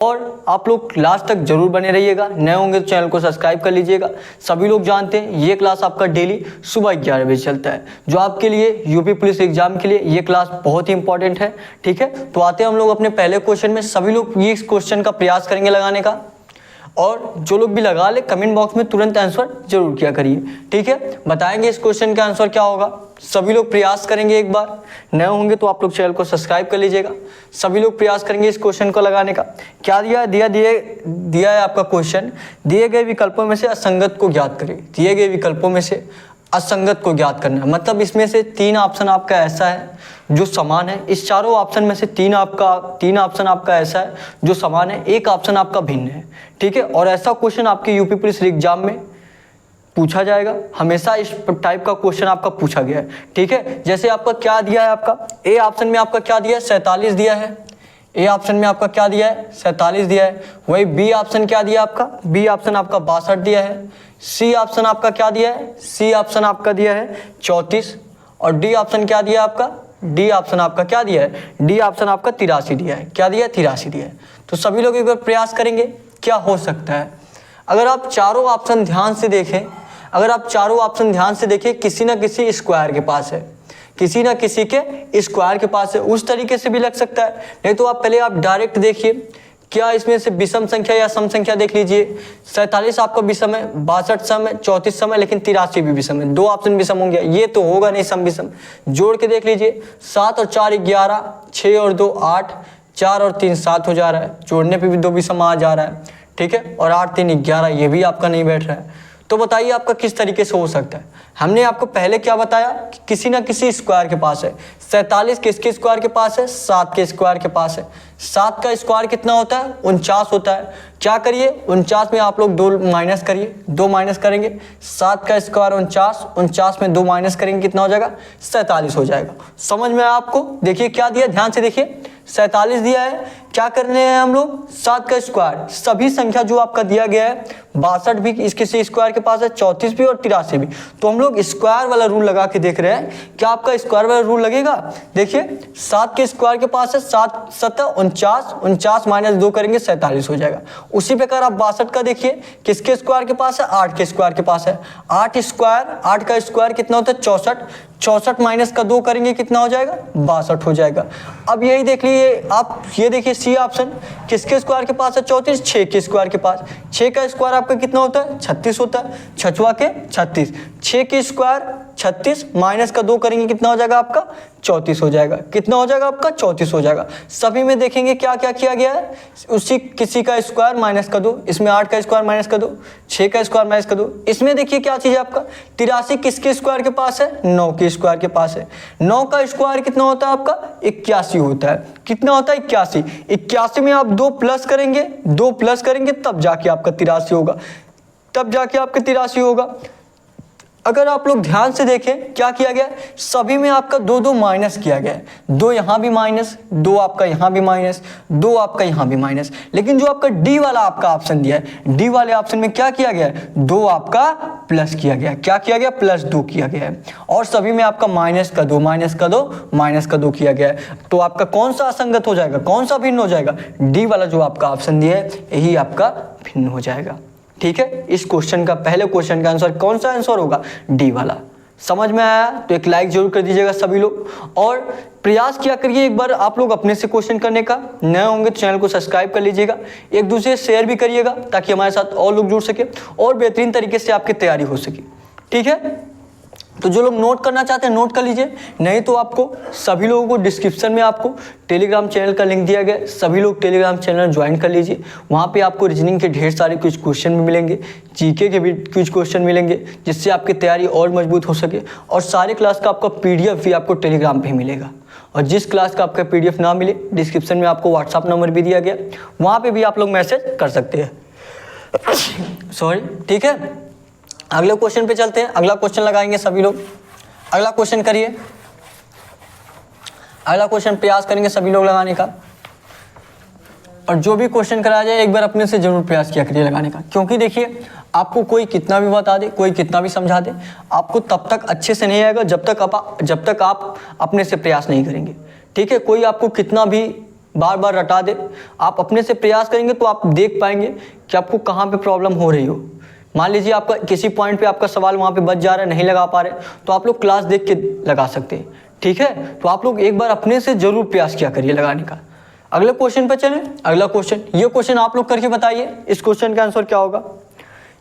और आप लोग लास्ट तक जरूर बने रहिएगा। नए होंगे तो चैनल को सब्सक्राइब कर लीजिएगा। सभी लोग जानते हैं ये क्लास आपका डेली सुबह 11 बजे चलता है, जो आपके लिए यूपी पुलिस एग्जाम के लिए ये क्लास बहुत ही इंपॉर्टेंट है। ठीक है, तो आते हैं हम लोग अपने पहले क्वेश्चन में। सभी लोग ये इस क्वेश्चन का प्रयास करेंगे लगाने का, और जो लोग भी लगा ले कमेंट बॉक्स में तुरंत आंसर जरूर किया करिए। ठीक है, बताएंगे इस क्वेश्चन का आंसर क्या होगा। सभी लोग प्रयास करेंगे। एक बार नए होंगे तो आप लोग चैनल को सब्सक्राइब कर लीजिएगा। सभी लोग प्रयास करेंगे इस क्वेश्चन को लगाने का। क्या दिया है आपका क्वेश्चन, दिए गए विकल्पों में से असंगत को ज्ञात करें। दिए गए विकल्पों में से असंगत को ज्ञात करना है, मतलब इसमें से 3 ऑप्शन आपका ऐसा है जो समान है। इस चारों ऑप्शन में से 3 ऑप्शन आपका ऐसा है जो समान है, एक ऑप्शन आपका भिन्न है। ठीक है, और ऐसा क्वेश्चन आपके यूपी पुलिस एग्जाम में पूछा जाएगा। हमेशा इस टाइप का क्वेश्चन आपका पूछा गया है। ठीक है, जैसे आपका क्या दिया है, आपका ए ऑप्शन में आपका क्या दिया है, 47 दिया है। ए ऑप्शन में आपका क्या दिया है, 47 दिया है। वही बी ऑप्शन क्या दिया आपका, बी ऑप्शन आपका 62 दिया है। सी ऑप्शन आपका क्या दिया है, सी ऑप्शन आपका दिया है 34। और डी ऑप्शन क्या दिया आपका, डी ऑप्शन आपका क्या दिया है, डी ऑप्शन आपका 83 दिया है। क्या दिया है, 83 दिया है। तो सभी लोग एक बार प्रयास करेंगे क्या हो सकता है। अगर आप चारों ऑप्शन ध्यान से देखें, किसी ना किसी स्क्वायर के पास है, किसी ना किसी के स्क्वायर के पास है। उस तरीके से भी लग सकता है, नहीं तो आप पहले डायरेक्ट देखिए क्या इसमें से विषम संख्या या सम संख्या देख लीजिए। 47 आपका विषम है, 62 सम है, 34 सम है, लेकिन 83 भी विषम है। 2 ऑप्शन विषम होंगे, ये तो होगा नहीं सम विषम। जोड़ के देख लीजिए, 7 और 4 11, 6 और 2 8, 4 और 3 7 हो जा रहा है। जोड़ने पे भी 2 विषम आ जा रहा है। ठीक है, और 8 3 11, ये भी आपका नहीं बैठ रहा है। तो बताइए आपका किस तरीके से हो सकता है। हमने आपको पहले क्या बताया कि किसी ना किसी स्क्वायर के पास है। 47 किसके स्क्वायर के पास है, 7 के स्क्वायर के पास है। 7 का स्क्वायर कितना होता है, 49 होता है। क्या करिए, 49 में आप लोग 2 माइनस करिए, 2 माइनस करेंगे। 7 का स्क्वायर 49, 49 में 2 माइनस करेंगे, कितना हो जाएगा, 47 हो जाएगा। समझ में आया आपको। देखिए क्या दिया, ध्यान से देखिए, 47 दिया है। क्या करने हैं हम लोग, 7 का स्क्वायर, सभी संख्या जो आपका दिया गया है, 62 भी इसके स्क्वायर के पास है, 34 भी और 83 भी। तो हम लोग स्क्वायर वाला रूल लगा के देख रहे हैं, क्या आपका स्क्वायर वाला रूल लगेगा। देखिए 7 के स्क्वायर के पास है 7 7 49, 49 माइनस 2 करेंगे 47 हो जाएगा। उसी प्रकार आप 62 का देखिए, किसके स्क्वायर के पास है, 8 के स्क्वायर के पास है। 8 का स्क्वायर कितना होता है, 64, 64 माइनस का 2 करेंगे, कितना हो जाएगा, 62 हो जाएगा। अब यही देख लीजिए आप, ये देखिए सी ऑप्शन, किसके स्क्वायर के पास है, 34, 6 के स्क्वायर के पास। 6 का स्क्वायर आपका कितना होता है, 36 होता है। 6 के 36, 6 के स्क्वायर 36 माइनस का 2 करेंगे, कितना हो जाएगा आपका, 34 हो जाएगा। कितना हो जाएगा आपका, 34 हो जाएगा। सभी में देखेंगे क्या क्या किया गया है, उसी किसी का स्क्वायर माइनस का 2, इसमें 8 का स्क्वायर माइनस का 2, 6 का स्क्वायर माइनस का 2। इसमें देखिए क्या चीज है आपका, 83 किसके स्क्वायर के पास है, 9 के स्क्वायर के पास है। 9 का स्क्वायर कितना होता है आपका, 81 होता है। कितना होता है, 81। 81 में आप 2 प्लस करेंगे, 2 प्लस करेंगे तब जाके आपका 83 होगा, तब जाके आपका 83 होगा। अगर आप लोग ध्यान से देखें क्या किया गया, सभी में आपका 2 माइनस किया गया है। 2 यहाँ भी माइनस, 2 आपका यहाँ भी माइनस, 2 आपका यहाँ भी माइनस। लेकिन जो आपका डी वाला आपका ऑप्शन दिया है, डी वाले ऑप्शन में क्या किया गया है, 2 आपका प्लस किया गया। क्या किया गया, प्लस 2 किया गया है। और सभी में आपका माइनस का 2 किया गया है। तो आपका कौन सा असंगत हो जाएगा, कौन सा भिन्न हो जाएगा, डी वाला जो आपका ऑप्शन दिया है यही आपका भिन्न हो जाएगा। ठीक है, इस क्वेश्चन का, पहले क्वेश्चन का आंसर कौन सा आंसर होगा, डी वाला। समझ में आया तो एक लाइक जरूर कर दीजिएगा सभी लोग, और प्रयास किया करिए एक बार आप लोग अपने से क्वेश्चन करने का। नए होंगे तो चैनल को सब्सक्राइब कर लीजिएगा, एक दूसरे शेयर भी करिएगा ताकि हमारे साथ और लोग जुड़ सके और बेहतरीन तरीके से आपकी तैयारी हो सके। ठीक है, तो जो लोग नोट करना चाहते हैं नोट कर लीजिए, नहीं तो आपको सभी लोगों को डिस्क्रिप्शन में आपको टेलीग्राम चैनल का लिंक दिया गया है, सभी लोग टेलीग्राम चैनल ज्वाइन कर लीजिए। वहाँ पे आपको रीजनिंग के ढेर सारे कुछ क्वेश्चन भी मिलेंगे, जीके के भी कुछ क्वेश्चन मिलेंगे, जिससे आपकी तैयारी और मजबूत हो सके। और सारे क्लास का आपका PDF भी आपको टेलीग्राम पर मिलेगा। और जिस क्लास का आपका PDF ना मिले, डिस्क्रिप्शन में आपको व्हाट्सअप नंबर भी दिया गया, वहाँ पर भी आप लोग मैसेज कर सकते हैं। सॉरी, ठीक है, अगले क्वेश्चन पे चलते हैं। अगला क्वेश्चन लगाएंगे सभी लोग। अगला क्वेश्चन करिए, अगला क्वेश्चन प्रयास करेंगे सभी लोग लगाने का। और जो भी क्वेश्चन कराया जाए एक बार अपने से जरूर प्रयास किया करिए लगाने का, क्योंकि देखिए आपको कोई कितना भी बता दे, कोई कितना भी समझा दे, आपको तब तक अच्छे से नहीं आएगा जब तक आप अपने से प्रयास नहीं करेंगे। ठीक है, कोई आपको कितना भी बार बार रटा दे। आप अपने से प्रयास करेंगे तो आप देख पाएंगे कि आपको कहाँ पे प्रॉब्लम हो रही हो। मान लीजिए आपका किसी पॉइंट पे आपका सवाल वहाँ पे बच जा रहा है, नहीं लगा पा रहे, तो आप लोग क्लास देख के लगा सकते हैं, ठीक है। तो आप लोग एक बार अपने से जरूर प्रयास किया करिए लगाने का। अगले क्वेश्चन पे चलें। अगला क्वेश्चन, ये क्वेश्चन आप लोग करके बताइए इस क्वेश्चन का आंसर क्या होगा।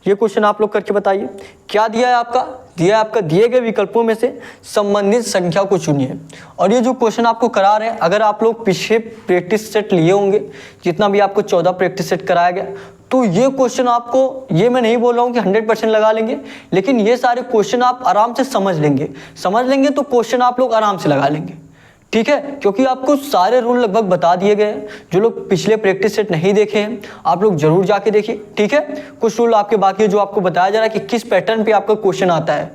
ये क्वेश्चन आप लोग करके बताइए। क्या दिया है आपका, दिया है आपका दिए गए विकल्पों में से संबंधित संख्या को चुनिए। और ये जो क्वेश्चन आपको करा रहे हैं, अगर आप लोग पीछे प्रैक्टिस सेट लिए होंगे, जितना भी आपको 14 प्रैक्टिस सेट कराया गया, तो ये क्वेश्चन आपको, ये मैं नहीं बोल रहा हूँ कि 100% लगा लेंगे, लेकिन ये सारे क्वेश्चन आप आराम से समझ लेंगे तो क्वेश्चन आप लोग आराम से लगा लेंगे, ठीक है। क्योंकि आपको सारे रूल लगभग बता दिए गए हैं। जो लोग पिछले प्रैक्टिस सेट नहीं देखे हैं, आप लोग जरूर जाके देखिए, ठीक है। कुछ रूल आपके बाकी है जो आपको बताया जा रहा है कि किस पैटर्न पे आपका क्वेश्चन आता है,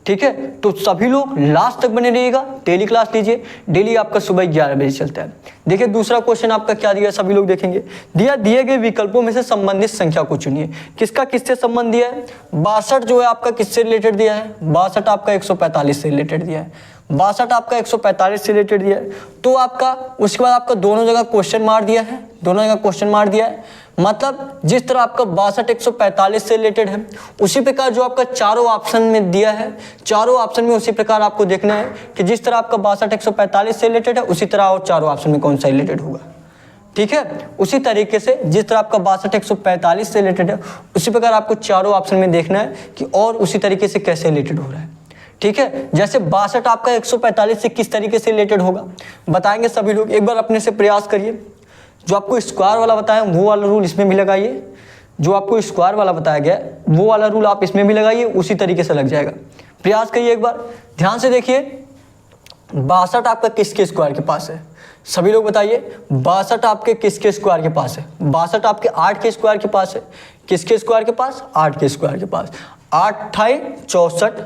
ठीक है। तो सभी लोग लास्ट तक बने रहिएगा, डेली क्लास लीजिए। डेली आपका सुबह 11 बजे चलता है। देखिए दूसरा क्वेश्चन आपका क्या दिया, सभी लोग देखेंगे। दिए गए विकल्पों में से संबंधित संख्या को चुनिए। किसका किससे संबंध दिया है, 62 जो है आपका किससे रिलेटेड दिया है, 62 आपका 145 से रिलेटेड दिया है, 62 आपका 145 से रिलेटेड दिया है। तो आपका उसके बाद आपका दोनों जगह क्वेश्चन मार दिया है, दोनों जगह क्वेश्चन मार दिया है। मतलब जिस तरह आपका 62 145 से रिलेटेड है, उसी प्रकार जो आपका चारों ऑप्शन में दिया है, चारों ऑप्शन में उसी प्रकार आपको देखना है कि जिस तरह आपका 62 145 से रिलेटेड है, उसी तरह और चारों ऑप्शन में कौन सा रिलेटेड होगा, ठीक है। उसी तरीके से जिस तरह आपका 62 145 से रिलेटेड है, उसी प्रकार आपको चारों ऑप्शन में देखना है कि और उसी तरीके से कैसे रिलेटेड हो रहा है, ठीक है। जैसे 62 आपका 145 से किस तरीके से रिलेटेड होगा बताएंगे सभी लोग। एक बार अपने से प्रयास करिए। जो आपको स्क्वायर वाला बताया वो वाला रूल इसमें भी लगाइए, जो आपको स्क्वायर वाला बताया गया वो वाला रूल आप इसमें भी लगाइए, उसी तरीके से लग जाएगा। प्रयास करिए, एक बार ध्यान से देखिए। 62 आपका किसके स्क्वायर के पास है, सभी लोग बताइए। 62 आपके किसके स्क्वायर के पास है, 62 आपके 8 के स्क्वायर के पास है। किसके स्क्वायर के पास, 8 के स्क्वायर के पास। 8 × 64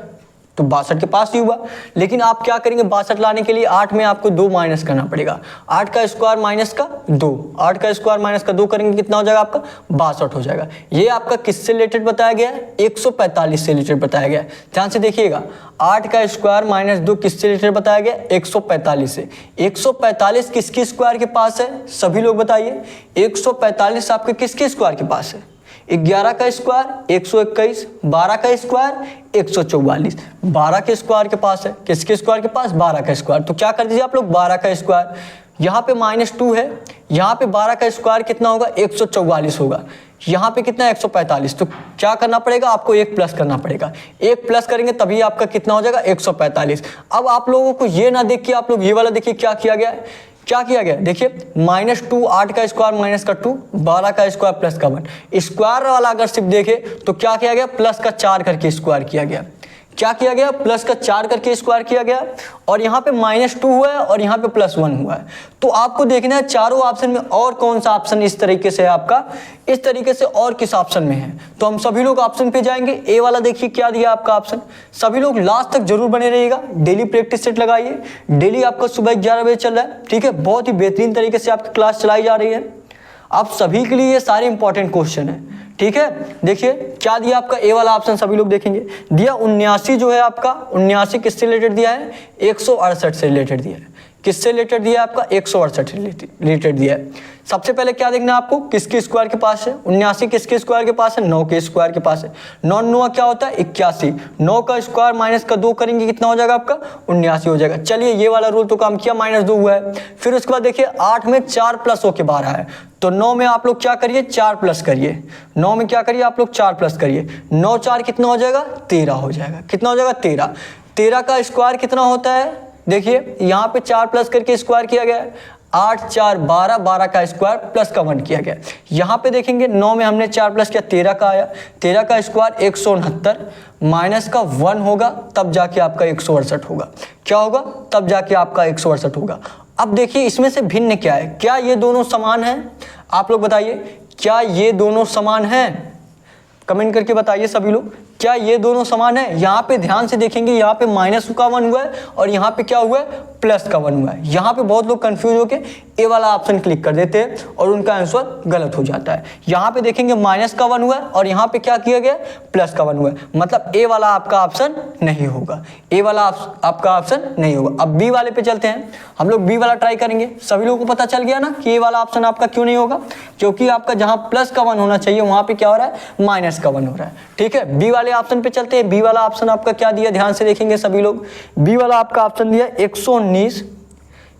तो 62 के पास ही हुआ। लेकिन आप क्या करेंगे, 62 लाने के लिए 8 में आपको 2 माइनस करना पड़ेगा। 8 का स्क्वायर माइनस का 2, 8 का स्क्वायर माइनस का 2 करेंगे कितना हो जाएगा आपका, 62 हो जाएगा। ये आपका किससे रिलेटेड बताया गया है, 145 से रिलेटेड बताया गया है। ध्यान से देखिएगा, 8 का स्क्वायर माइनस 2 किससे रिलेटेड बताया गया, 145 से। 145 किसके स्क्वायर के पास है, सभी लोग बताइए। 145 आपके किसके स्क्वायर के पास है, 11 का स्क्वायर 121, 12 का स्क्वायर 144, 12 के स्क्वायर के पास है। किसके स्क्वायर के पास, 12 का स्क्वायर। तो क्या कर दीजिए आप लोग, 12 का स्क्वायर, यहाँ पे -2 है, यहाँ पे 12 का स्क्वायर कितना होगा, 144 होगा। यहाँ पे कितना, 145। तो क्या करना पड़ेगा आपको, 1 प्लस करना पड़ेगा। 1 प्लस करेंगे तभी आपका कितना हो जाएगा, 145। अब आप लोगों को ये ना देखिए, आप लोग ये वाला देखिए क्या किया गया है, क्या किया गया देखिए। -2, 8 का स्क्वायर माइनस का 2, 12 का स्क्वायर प्लस का 1। स्क्वायर वाला अगर सिर्फ देखे तो क्या किया गया, प्लस का 4 करके स्क्वायर किया गया। क्या किया गया, प्लस का 4 करके स्क्वायर किया गया। और यहाँ पे -2 हुआ है और यहाँ पे +1 हुआ है। तो आपको देखना है चारों ऑप्शन में और कौन सा ऑप्शन इस तरीके से है आपका, इस तरीके से और किस ऑप्शन में है। तो हम सभी लोग ऑप्शन पे जाएंगे। ए वाला देखिए क्या दिया आपका ऑप्शन। सभी लोग लास्ट तक जरूर बने रहिएगा, डेली प्रैक्टिस सेट लगाइए। डेली आपका सुबह 11 बजे चल रहा है, ठीक है। बहुत ही बेहतरीन तरीके से आपकी क्लास चलाई जा रही है। आप सभी के लिए ये सारे इंपॉर्टेंट क्वेश्चन है, ठीक है। देखिए क्या दिया आपका, ए वाला ऑप्शन सभी लोग देखेंगे। दिया 79 जो है आपका, 79 किससे रिलेटेड दिया है, 168 से रिलेटेड दिया है। किससे रिलेटेड दिया है आपका, 168 रिलेटेड दिया है। सबसे पहले क्या देखना है आपको, किसके स्क्वायर के पास है, 79 किसके स्क्वायर के पास है, 9 के स्क्वायर के पास है। 9 9 क्या होता है, 81। 9 का स्क्वायर माइनस का 2 करेंगे कितना हो जाएगा आपका, 79 हो जाएगा। चलिए ये वाला रूल तो काम किया, -2 हुआ है। फिर उसके बाद देखिए 8 में 4 प्लस होके 12 है। तो 9 में आप लोग क्या करिए, 4 प्लस करिए। 9 में क्या करिए आप लोग, 4 प्लस करिए। 9 4 कितना हो जाएगा, 13 हो जाएगा। कितना हो जाएगा, 13। 13 का स्क्वायर कितना होता है, देखिए यहाँ पे 4 प्लस करके स्क्वायर किया गया है। 8 4 12, 12 का स्क्वायर प्लस का 1 किया गया। यहाँ पे देखेंगे 9 में हमने 4 प्लस किया, 13 का आया। 13 का स्क्वायर 169 माइनस का 1 होगा, तब जाके आपका 168 होगा। क्या होगा, तब जाके आपका 168 होगा। अब देखिए इसमें से भिन्न क्या है, क्या ये दोनों समान हैं, आप लोग बताइए क्या ये दोनों समान हैं, कमेंट करके बताइए सभी लोग, क्या ये दोनों समान है? यहाँ पे ध्यान से देखेंगे, यहाँ पे माइनस का 1 हुआ है और यहाँ पे क्या हुआ है, प्लस का 1 हुआ है। यहाँ पे बहुत लोग कंफ्यूज होके ए वाला ऑप्शन क्लिक कर देते हैं और उनका आंसर गलत हो जाता है। यहाँ पे देखेंगे माइनस का 1 हुआ है और यहाँ पे क्या किया गया, प्लस का 1 हुआ है, मतलब ए वाला आपका ऑप्शन नहीं होगा, ए वाला आपका ऑप्शन नहीं होगा। अब बी वाले पे चलते हैं, हम लोग बी वाला ट्राई करेंगे। सभी लोगों को पता चल गया ना कि ए वाला ऑप्शन आपका क्यों नहीं होगा, क्योंकि आपका जहाँ प्लस का 1 होना चाहिए वहाँ पे क्या हो रहा है, माइनस का 1 हो रहा है। ठीक है, बी वाले ऑप्शन पे चलते हैं। बी वाला ऑप्शन आपका क्या दिया, ध्यान से देखेंगे सभी लोग। बी वाला आपका ऑप्शन दिया 119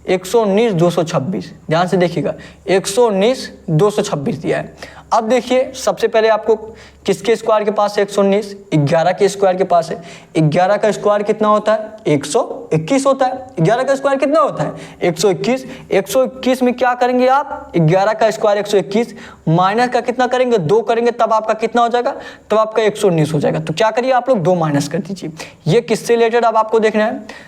226, ध्यान से देखिएगा, 119 226 दिया है। अब देखिए सबसे पहले आपको किसके स्क्वायर के पास है 119, 11 के स्क्वायर के पास है। 11 का स्क्वायर कितना होता है, 121 होता है। 11 का स्क्वायर कितना होता है, 121। 121 में क्या करेंगे आप, 11 का स्क्वायर 121 माइनस का कितना करेंगे, 2 करेंगे, तब आपका कितना हो जाएगा, तब आपका 119 हो जाएगा। तो क्या करिए आप लोग 2 माइनस कर दीजिए। ये किससे रिलेटेड अब आपको देखना है,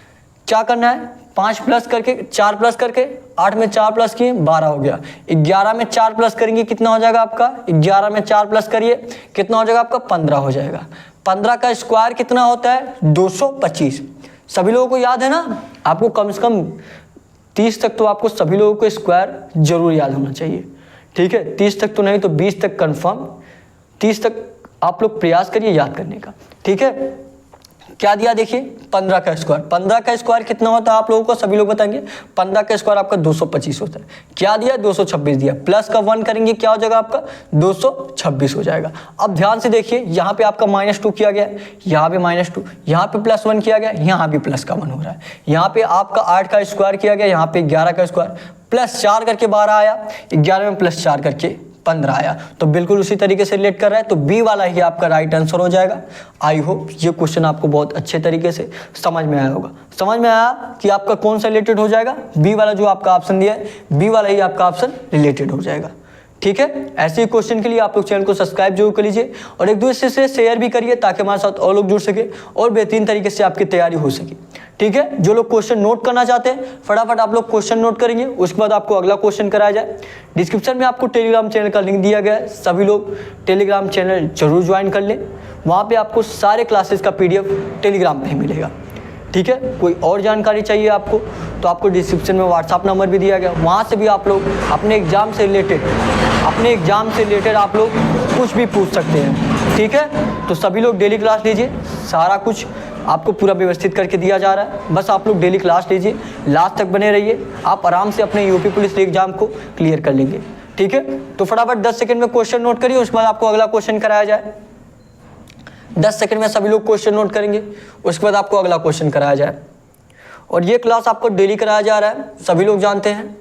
क्या करना है, 5 प्लस करके 4 प्लस करके 8 में 4 प्लस किए 12 हो गया। 11 में 4 प्लस करेंगे कितना हो जाएगा आपका, 11 में 4 प्लस करिए कितना हो जाएगा आपका, 15 हो जाएगा। 15 का स्क्वायर कितना होता है, 225। सभी लोगों को याद है ना, आपको कम से कम 30 तक तो आपको सभी लोगों को स्क्वायर जरूर याद होना चाहिए। ठीक है, 30 तक तो नहीं तो 20 तक कन्फर्म, 30 तक आप लोग प्रयास करिए याद करने का। ठीक है, क्या दिया देखिए, 15 का स्क्वायर। 15 का स्क्वायर कितना होता है आप लोगों को सभी लोग बताएंगे, 15 का स्क्वायर आपका 225 होता है। क्या दिया, 226 दिया, प्लस का 1 करेंगे क्या हो जाएगा आपका, 226 हो जाएगा। अब ध्यान से देखिए, यहाँ पे आपका -2 किया गया, यहाँ पे -2, यहाँ पे +1 किया गया, यहाँ भी प्लस का 1 हो रहा है। यहाँ पे आपका 8 का स्क्वायर किया गया, यहाँ पे 11 का स्क्वायर, +4 करके 12 आया, 11 में +4 करके 15 आया, तो बिल्कुल उसी तरीके से रिलेट कर रहा है। तो बी वाला ही आपका राइट आंसर हो जाएगा। आई होप ये क्वेश्चन आपको बहुत अच्छे तरीके से समझ में आया होगा। समझ में आया कि आपका कौन सा रिलेटेड हो जाएगा, बी वाला जो आपका ऑप्शन दिया है, बी वाला ही आपका ऑप्शन रिलेटेड हो जाएगा। ठीक है, ऐसे ही क्वेश्चन के लिए आप लोग चैनल को सब्सक्राइब जरूर कर लीजिए और एक दूसरे से शेयर भी करिए ताकि हमारे साथ और लोग जुड़ सके और बेहतरीन तरीके से आपकी तैयारी हो सके। ठीक है, जो लोग क्वेश्चन नोट करना चाहते हैं फटाफट आप लोग क्वेश्चन नोट करेंगे, उसके बाद आपको अगला क्वेश्चन कराया जाए। डिस्क्रिप्शन में आपको टेलीग्राम चैनल का लिंक दिया गया है, सभी लोग टेलीग्राम चैनल जरूर ज्वाइन कर लें। वहाँ पे आपको सारे क्लासेस का PDF टेलीग्राम पे ही मिलेगा। ठीक है, कोई और जानकारी चाहिए आपको तो आपको डिस्क्रिप्शन में व्हाट्सअप नंबर भी दिया गया, वहाँ से भी आप लोग अपने एग्जाम से रिलेटेड आप लोग कुछ भी पूछ सकते हैं। ठीक है, तो सभी लोग डेली क्लास लीजिए, सारा कुछ आपको पूरा व्यवस्थित करके दिया जा रहा है, बस आप लोग डेली क्लास लीजिए, लास्ट तक बने रहिए, आप आराम से अपने यूपी पुलिस एग्जाम को क्लियर कर लेंगे। ठीक है, तो फटाफट 10 सेकंड में क्वेश्चन नोट करिए, उसके बाद आपको अगला क्वेश्चन कराया जाए। 10 सेकंड में सभी लोग क्वेश्चन नोट करेंगे, उसके बाद आपको अगला क्वेश्चन कराया जाए। और ये क्लास आपको डेली कराया जा रहा है, सभी लोग जानते हैं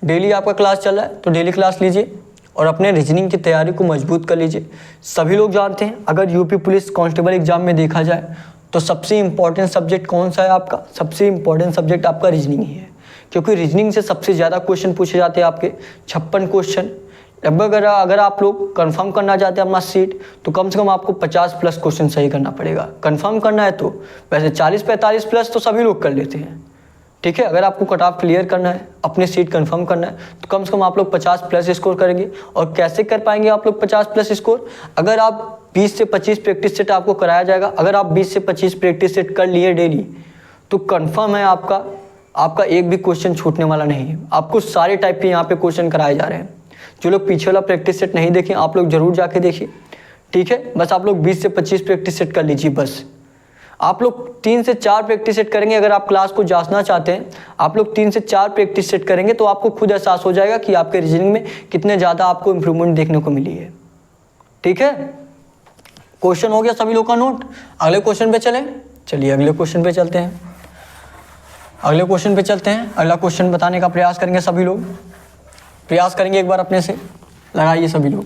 डेली आपका क्लास चल रहा है, तो डेली क्लास लीजिए और अपने रीजनिंग की तैयारी को मजबूत कर लीजिए। सभी लोग जानते हैं अगर यूपी पुलिस कांस्टेबल एग्जाम में देखा जाए तो सबसे इंपॉर्टेंट सब्जेक्ट कौन सा है आपका, सबसे इंपॉर्टेंट सब्जेक्ट आपका रीजनिंग ही है, क्योंकि रीजनिंग से सबसे ज़्यादा क्वेश्चन पूछे जाते हैं आपके 56 क्वेश्चन। लगभग अगर आप लोग कंफर्म करना चाहते हैं अपना सीट तो कम से कम आपको 50+ क्वेश्चन सही करना पड़ेगा। कंफर्म करना है तो वैसे 40-45+ तो सभी लोग कर लेते हैं। ठीक है, अगर आपको कट ऑफ क्लियर करना है, अपनी सीट कंफर्म करना है तो कम से कम आप लोग 50+ स्कोर करेंगे। और कैसे कर पाएंगे आप लोग 50+ स्कोर, अगर आप 20 से 25 प्रैक्टिस सेट आपको कराया जाएगा। अगर आप 20 से 25 प्रैक्टिस सेट कर लिए डेली तो कंफर्म है आपका एक भी क्वेश्चन छूटने वाला नहीं है। आपको सारे टाइप के यहाँ पे क्वेश्चन कराए जा रहे हैं। जो लोग पीछे वाला प्रैक्टिस सेट नहीं देखें आप लोग जरूर जाके देखिए। ठीक है, बस आप लोग 20 से 25 प्रैक्टिस सेट कर लीजिए। बस आप लोग 3 से 4 प्रैक्टिस सेट करेंगे। अगर आप क्लास को जांचना चाहते हैं, आप लोग 3 से 4 प्रैक्टिस सेट करेंगे तो आपको खुद एहसास हो जाएगा कि आपके रीजनिंग में कितने ज़्यादा आपको इम्प्रूवमेंट देखने को मिली है। ठीक है, क्वेश्चन हो गया सभी लोग का नोट। अगले क्वेश्चन पे चलिए अगले क्वेश्चन पे चलते हैं। अगला क्वेश्चन बताने का प्रयास करेंगे सभी लोग, प्रयास करेंगे एक बार अपने से। लगाइए सभी लोग,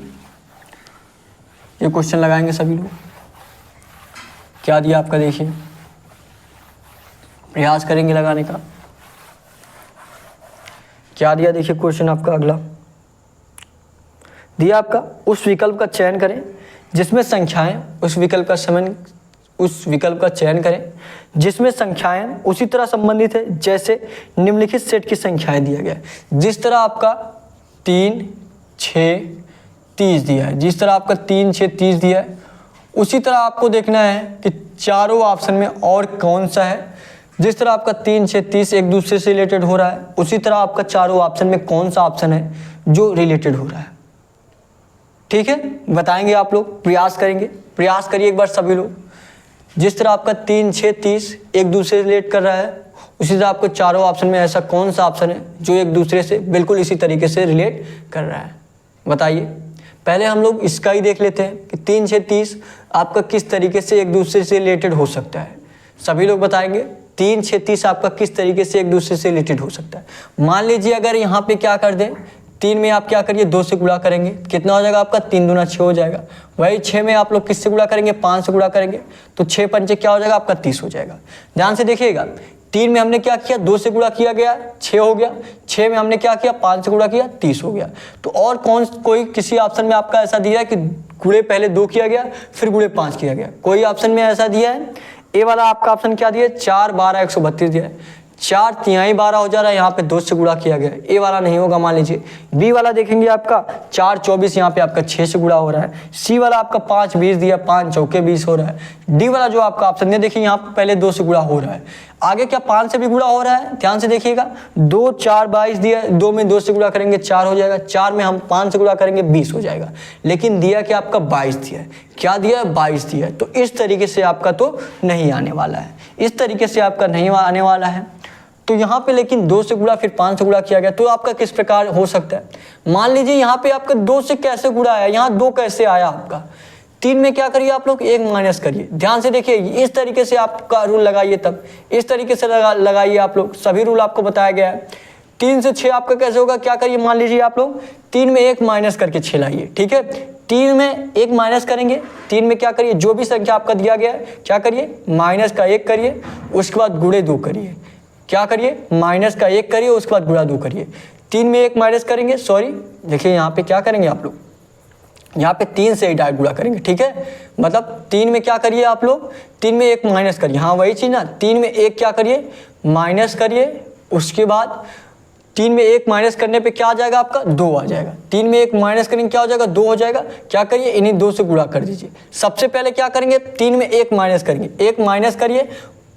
ये क्वेश्चन लगाएंगे सभी लोग। क्या दिया आपका देखिए, प्रयास करेंगे लगाने का। क्या दिया देखिए क्वेश्चन आपका अगला दिया आपका, उस विकल्प का चयन करें जिसमें संख्याएं उस विकल्प का चयन करें जिसमें संख्याएं उसी तरह संबंधित है जैसे निम्नलिखित सेट की संख्याएं दिया गया है। जिस तरह आपका 3, 6, 30 दिया है, जिस तरह आपका 3, 6, 30 दिया है उसी तरह आपको देखना है कि चारों ऑप्शन में और कौन सा है। जिस तरह आपका 3, 6, 30 एक दूसरे से रिलेटेड हो रहा है, उसी तरह आपका चारों ऑप्शन में कौन सा ऑप्शन है जो रिलेटेड हो रहा है। ठीक है, बताएंगे आप लोग, प्रयास करेंगे, प्रयास करिए एक बार सभी लोग। जिस तरह आपका 3, 6, 30 एक दूसरे से रिलेट कर रहा है, उसी तरह आपको चारों ऑप्शन में ऐसा कौन सा ऑप्शन है जो एक दूसरे से बिल्कुल इसी तरीके से रिलेट कर रहा है, बताइए। पहले हम लोग इसका ही देख लेते हैं कि 3, 6, 30 आपका किस तरीके से एक दूसरे से रिलेटेड हो सकता है। सभी लोग बताएंगे 3, 6, 30 आपका किस तरीके से एक दूसरे से रिलेटेड हो सकता है। मान लीजिए अगर यहाँ पे क्या कर दें, 3 में आप क्या करिए 2 से गुणा करेंगे, कितना हो जाएगा आपका 3 दूना 6 हो जाएगा। वही 6 में आप लोग किससे गुणा करेंगे, 5 से गुणा करेंगे, तो 6 पंचे क्या हो जाएगा आपका 30 हो जाएगा। ध्यान से देखिएगा, 3 में हमने क्या किया 2 से गुणा किया गया 6 हो गया, 6 में हमने क्या किया 5 से गुणा किया 30 हो गया। तो और कोई किसी ऑप्शन में आपका ऐसा दिया है कि गुणे पहले 2 किया गया फिर गुणे 5 किया गया, कोई ऑप्शन में ऐसा दिया है? ए वाला आपका ऑप्शन क्या दिया है 4, 12, 132 दिया है। 4 तिहाई 12 हो जा रहा है, यहाँ पे 2 से गुणा किया गया है, ए वाला नहीं होगा मान लीजिए। बी वाला देखेंगे आपका 4, 24 यहाँ पे आपका 6 से गुणा हो रहा है। सी वाला आपका 5, 20 दिया, 5 चौके 20 हो रहा है। डी वाला जो आपका ऑप्शन दिया देखिए यहाँ पे पहले 2 से गुणा हो रहा है, आगे क्या 5 से भी गुणा हो रहा है। ध्यान से देखिएगा 2, 4, 22 दिया, 2 में 2 से गुणा करेंगे 4 हो जाएगा, 4 में हम 5 से गुणा करेंगे 20 हो जाएगा। लेकिन दिया कि आपका 22 दिया है, क्या दिया है 22 दिया है। तो इस तरीके से आपका तो नहीं आने वाला है, इस तरीके से आपका नहीं आने वाला है। तो यहाँ पे लेकिन 2 से गुणा फिर 5 से गुणा किया गया, तो आपका किस प्रकार हो सकता है। मान लीजिए यहाँ पे आपका 2 से कैसे गुणा आया, यहाँ 2 कैसे आया आपका। 3 में क्या करिए आप लोग 1 माइनस करिए। ध्यान से देखिए इस तरीके से आपका रूल लगाइए, तब इस तरीके से लगाइए आप लोग, सभी रूल आपको बताया गया है। 3 से 6 आपका कैसे होगा, क्या करिए मान लीजिए आप लोग 3 में 1 माइनस करके 6 लाइए। ठीक है, 3 में 1 माइनस करेंगे, 3 में क्या करिए जो भी संख्या आपका दिया गया है क्या करिए माइनस का 1 करिए, उसके बाद गुणे 2 करिए। क्या करिए माइनस का 1 करिए, उसके बाद गुणा 2 करिए। 3 में 1 माइनस करेंगे, सॉरी देखिए यहाँ पे क्या करेंगे आप लोग, यहाँ पे 3 से ही डायरेक्ट गुणा करेंगे। ठीक है, मतलब 3 में क्या करिए आप लोग 3 में 1 माइनस करिए, हाँ वही चीज ना, 3 में 1 क्या करिए माइनस करिए, उसके बाद 3 में 1 माइनस करने पे क्या आ जाएगा आपका 2 आ जाएगा। 3 में 1 माइनस करेंगे क्या हो जाएगा 2 हो जाएगा। क्या करिए इन्हीं 2 से गुणा कर दीजिए। सबसे पहले क्या करेंगे 3 में 1 माइनस करेंगे, 1 माइनस करिए,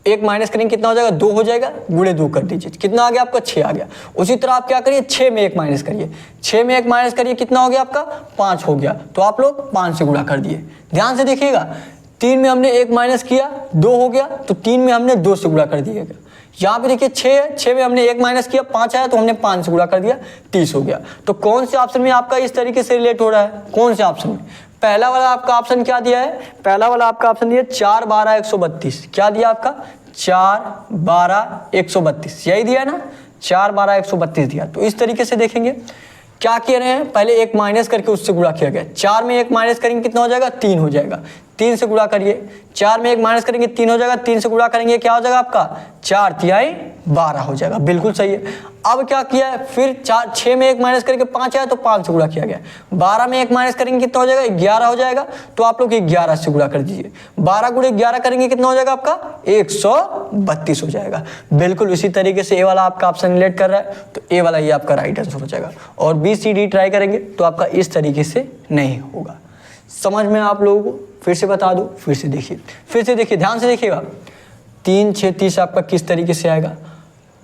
1 माइनस करेंगे कितना हो जाएगा 2 हो जाएगा, गुणे 2 कर दीजिए, कितना आ गया आपका 6 आ गया। उसी तरह आप क्या करिए 6 में 1 माइनस करिए, 6 में 1 माइनस करिए कितना हो गया आपका 5 हो गया, तो आप लोग 5 से गुणा कर दिए। ध्यान से देखिएगा 3 में हमने 1 माइनस किया 2 हो गया, तो 3 में हमने 2 से गुणा कर दिएगा। यहाँ पे देखिए 6 है, 6 में हमने 1 माइनस किया 5 आया, तो हमने 5 से गुणा कर दिया 30 हो गया। तो कौन से ऑप्शन में आपका इस तरीके से रिलेट हो रहा है, कौन से ऑप्शन में? पहला वाला आपका ऑप्शन क्या दिया है, पहला वाला आपका ऑप्शन दिया 4, 12, 132, क्या दिया आपका 4, 12, 132, यही दिया ना 4, 12, 132 दिया। तो इस तरीके से देखेंगे क्या किए रहे हैं, पहले 1 माइनस करके उससे गुणा किया गया। 4 में 1 माइनस करेंगे कितना हो जाएगा 3 हो जाएगा, 3 से गुणा करिए। 4 में 1 माइनस करेंगे 3 हो जाएगा, 3 से गुणा करेंगे क्या हो जाएगा आपका 4 तिहाई 12 हो जाएगा, बिल्कुल सही है। अब क्या किया है फिर 6 में 1 माइनस करके 5 आया, तो 5 से गुणा किया गया। 12 में 1 माइनस करेंगे कितना हो जाएगा 11 हो जाएगा, तो आप लोग 11 से गुणा कर दीजिए। 12 गुणे 11 करेंगे कितना हो जाएगा आपका 132 हो जाएगा। बिल्कुल इसी तरीके से ए वाला आपका ऑप्शन रिलेट कर रहा है, तो ए वाला ये आपका राइट आंसर हो जाएगा। और बी सी डी ट्राई करेंगे तो आपका इस तरीके से नहीं होगा। समझ में आप लोगों को फिर से बता दो, फिर से देखिए ध्यान से देखिएगा 3, 6, 30 आपका किस तरीके से आएगा।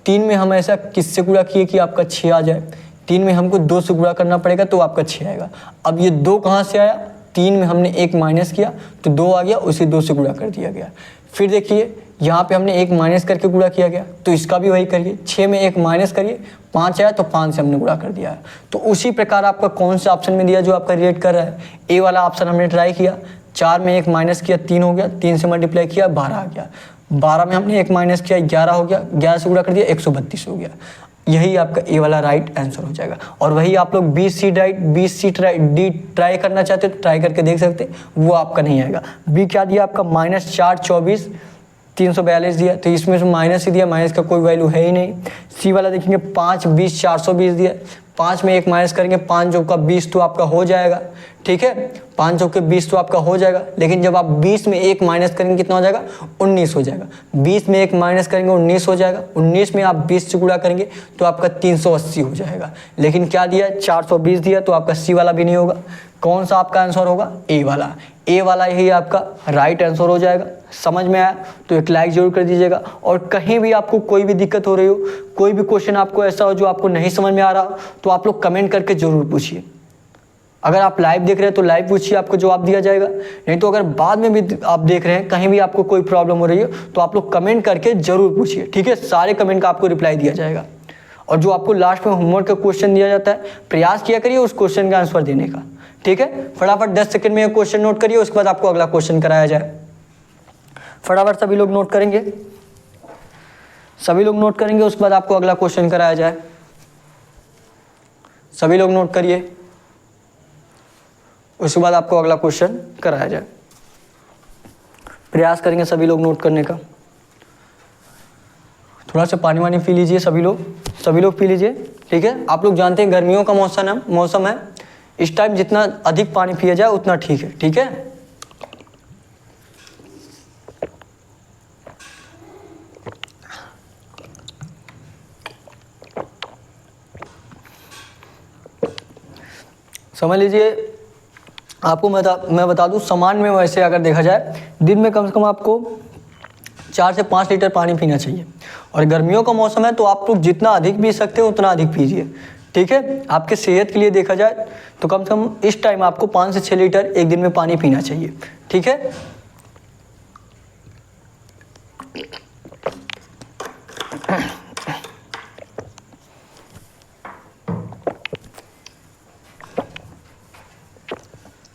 3 में हम ऐसा किससे गुणा किए कि आपका 6 आ जाए, 3 में हमको 2 से गुणा करना पड़ेगा तो आपका 6 आएगा। अब ये 2 कहाँ से आया, 3 में हमने 1 माइनस किया तो 2 आ गया, उसे 2 से गुणा कर दिया गया। फिर देखिए यहाँ पे हमने 1 माइनस करके गुणा किया गया, तो इसका भी वही करिए। 6 में 1 माइनस करिए 5 आया, तो 5 से हमने गुणा कर दिया है। तो उसी प्रकार आपका कौन सा ऑप्शन में दिया जो आपका रिलेट कर रहा है, ए वाला ऑप्शन हमने ट्राई किया। 4 में 1 माइनस किया 3 हो गया, 3 से मल्टीप्लाई किया 12 आ गया। 12 में हमने 1 माइनस किया 11 हो गया, 11 से गुणा कर दिया 132 हो गया। यही आपका ए वाला राइट आंसर हो जाएगा। और वही आप लोग बी सी डी ट्राई करना चाहते हो तो ट्राई करके देख सकते, वो आपका नहीं आएगा। बी क्या दिया आपका -4, 24 342 दिया, तो इसमें से माइनस ही दिया, माइनस का कोई वैल्यू है ही नहीं। सी वाला देखेंगे 5 20 420 दिया, 5 में 1 माइनस करेंगे, 5 चौका 20 तो आपका हो जाएगा, ठीक है, 5 चौके 20 तो आपका हो जाएगा। लेकिन जब आप 20 में 1 माइनस करेंगे कितना हो जाएगा, 19 हो जाएगा। 20 में 1 माइनस करेंगे 19 हो जाएगा। 19 में आप 20 से गुणा करेंगे तो आपका 380 हो जाएगा। लेकिन क्या दिया, 420 दिया, तो आपका सी वाला भी नहीं होगा। कौन सा आपका आंसर होगा, ए वाला। ए वाला ही आपका राइट आंसर हो जाएगा। समझ में आया तो एक लाइक जरूर कर दीजिएगा। और कहीं भी आपको कोई भी दिक्कत हो रही हो, कोई भी क्वेश्चन आपको ऐसा हो जो आपको नहीं समझ में आ रहा हो, तो आप लोग कमेंट करके जरूर पूछिए। अगर आप लाइव देख रहे हैं तो लाइव पूछिए, आपको जवाब दिया जाएगा। नहीं तो अगर बाद में भी आप देख रहे हैं, कहीं भी आपको कोई प्रॉब्लम हो रही है, तो आप लोग कमेंट करके जरूर पूछिए, ठीक है। सारे कमेंट का आपको रिप्लाई दिया जाएगा। और जो आपको लास्ट में होमवर्क का क्वेश्चन दिया जाता है, प्रयास किया करिए उस क्वेश्चन का आंसर देने का, ठीक है। फटाफट 10 सेकंड में क्वेश्चन नोट करिए, उसके बाद आपको अगला क्वेश्चन कराया जाए। फटाफट सभी लोग नोट करेंगे, सभी लोग नोट करेंगे, उसके बाद आपको अगला क्वेश्चन कराया जाए। सभी लोग नोट करिए, उसके बाद आपको अगला क्वेश्चन कराया जाए। प्रयास करेंगे सभी लोग नोट करने का। थोड़ा सा पानी वानी पी लीजिए सभी लोग पी लीजिए, ठीक है। आप लोग जानते हैं गर्मियों का मौसम है, इस टाइम जितना अधिक पानी पिया जाए उतना ठीक है, ठीक है। समझ लीजिए, आपको मैं बता दूं, सामान्य में वैसे अगर देखा जाए, दिन में कम से कम आपको 4 से 5 लीटर पानी पीना चाहिए। और गर्मियों का मौसम है तो आप लोग जितना अधिक पी सकते हो उतना अधिक पीजिए, ठीक है। आपके सेहत के लिए देखा जाए तो कम से कम इस टाइम आपको 5 से 6 लीटर एक दिन में पानी पीना चाहिए, ठीक है।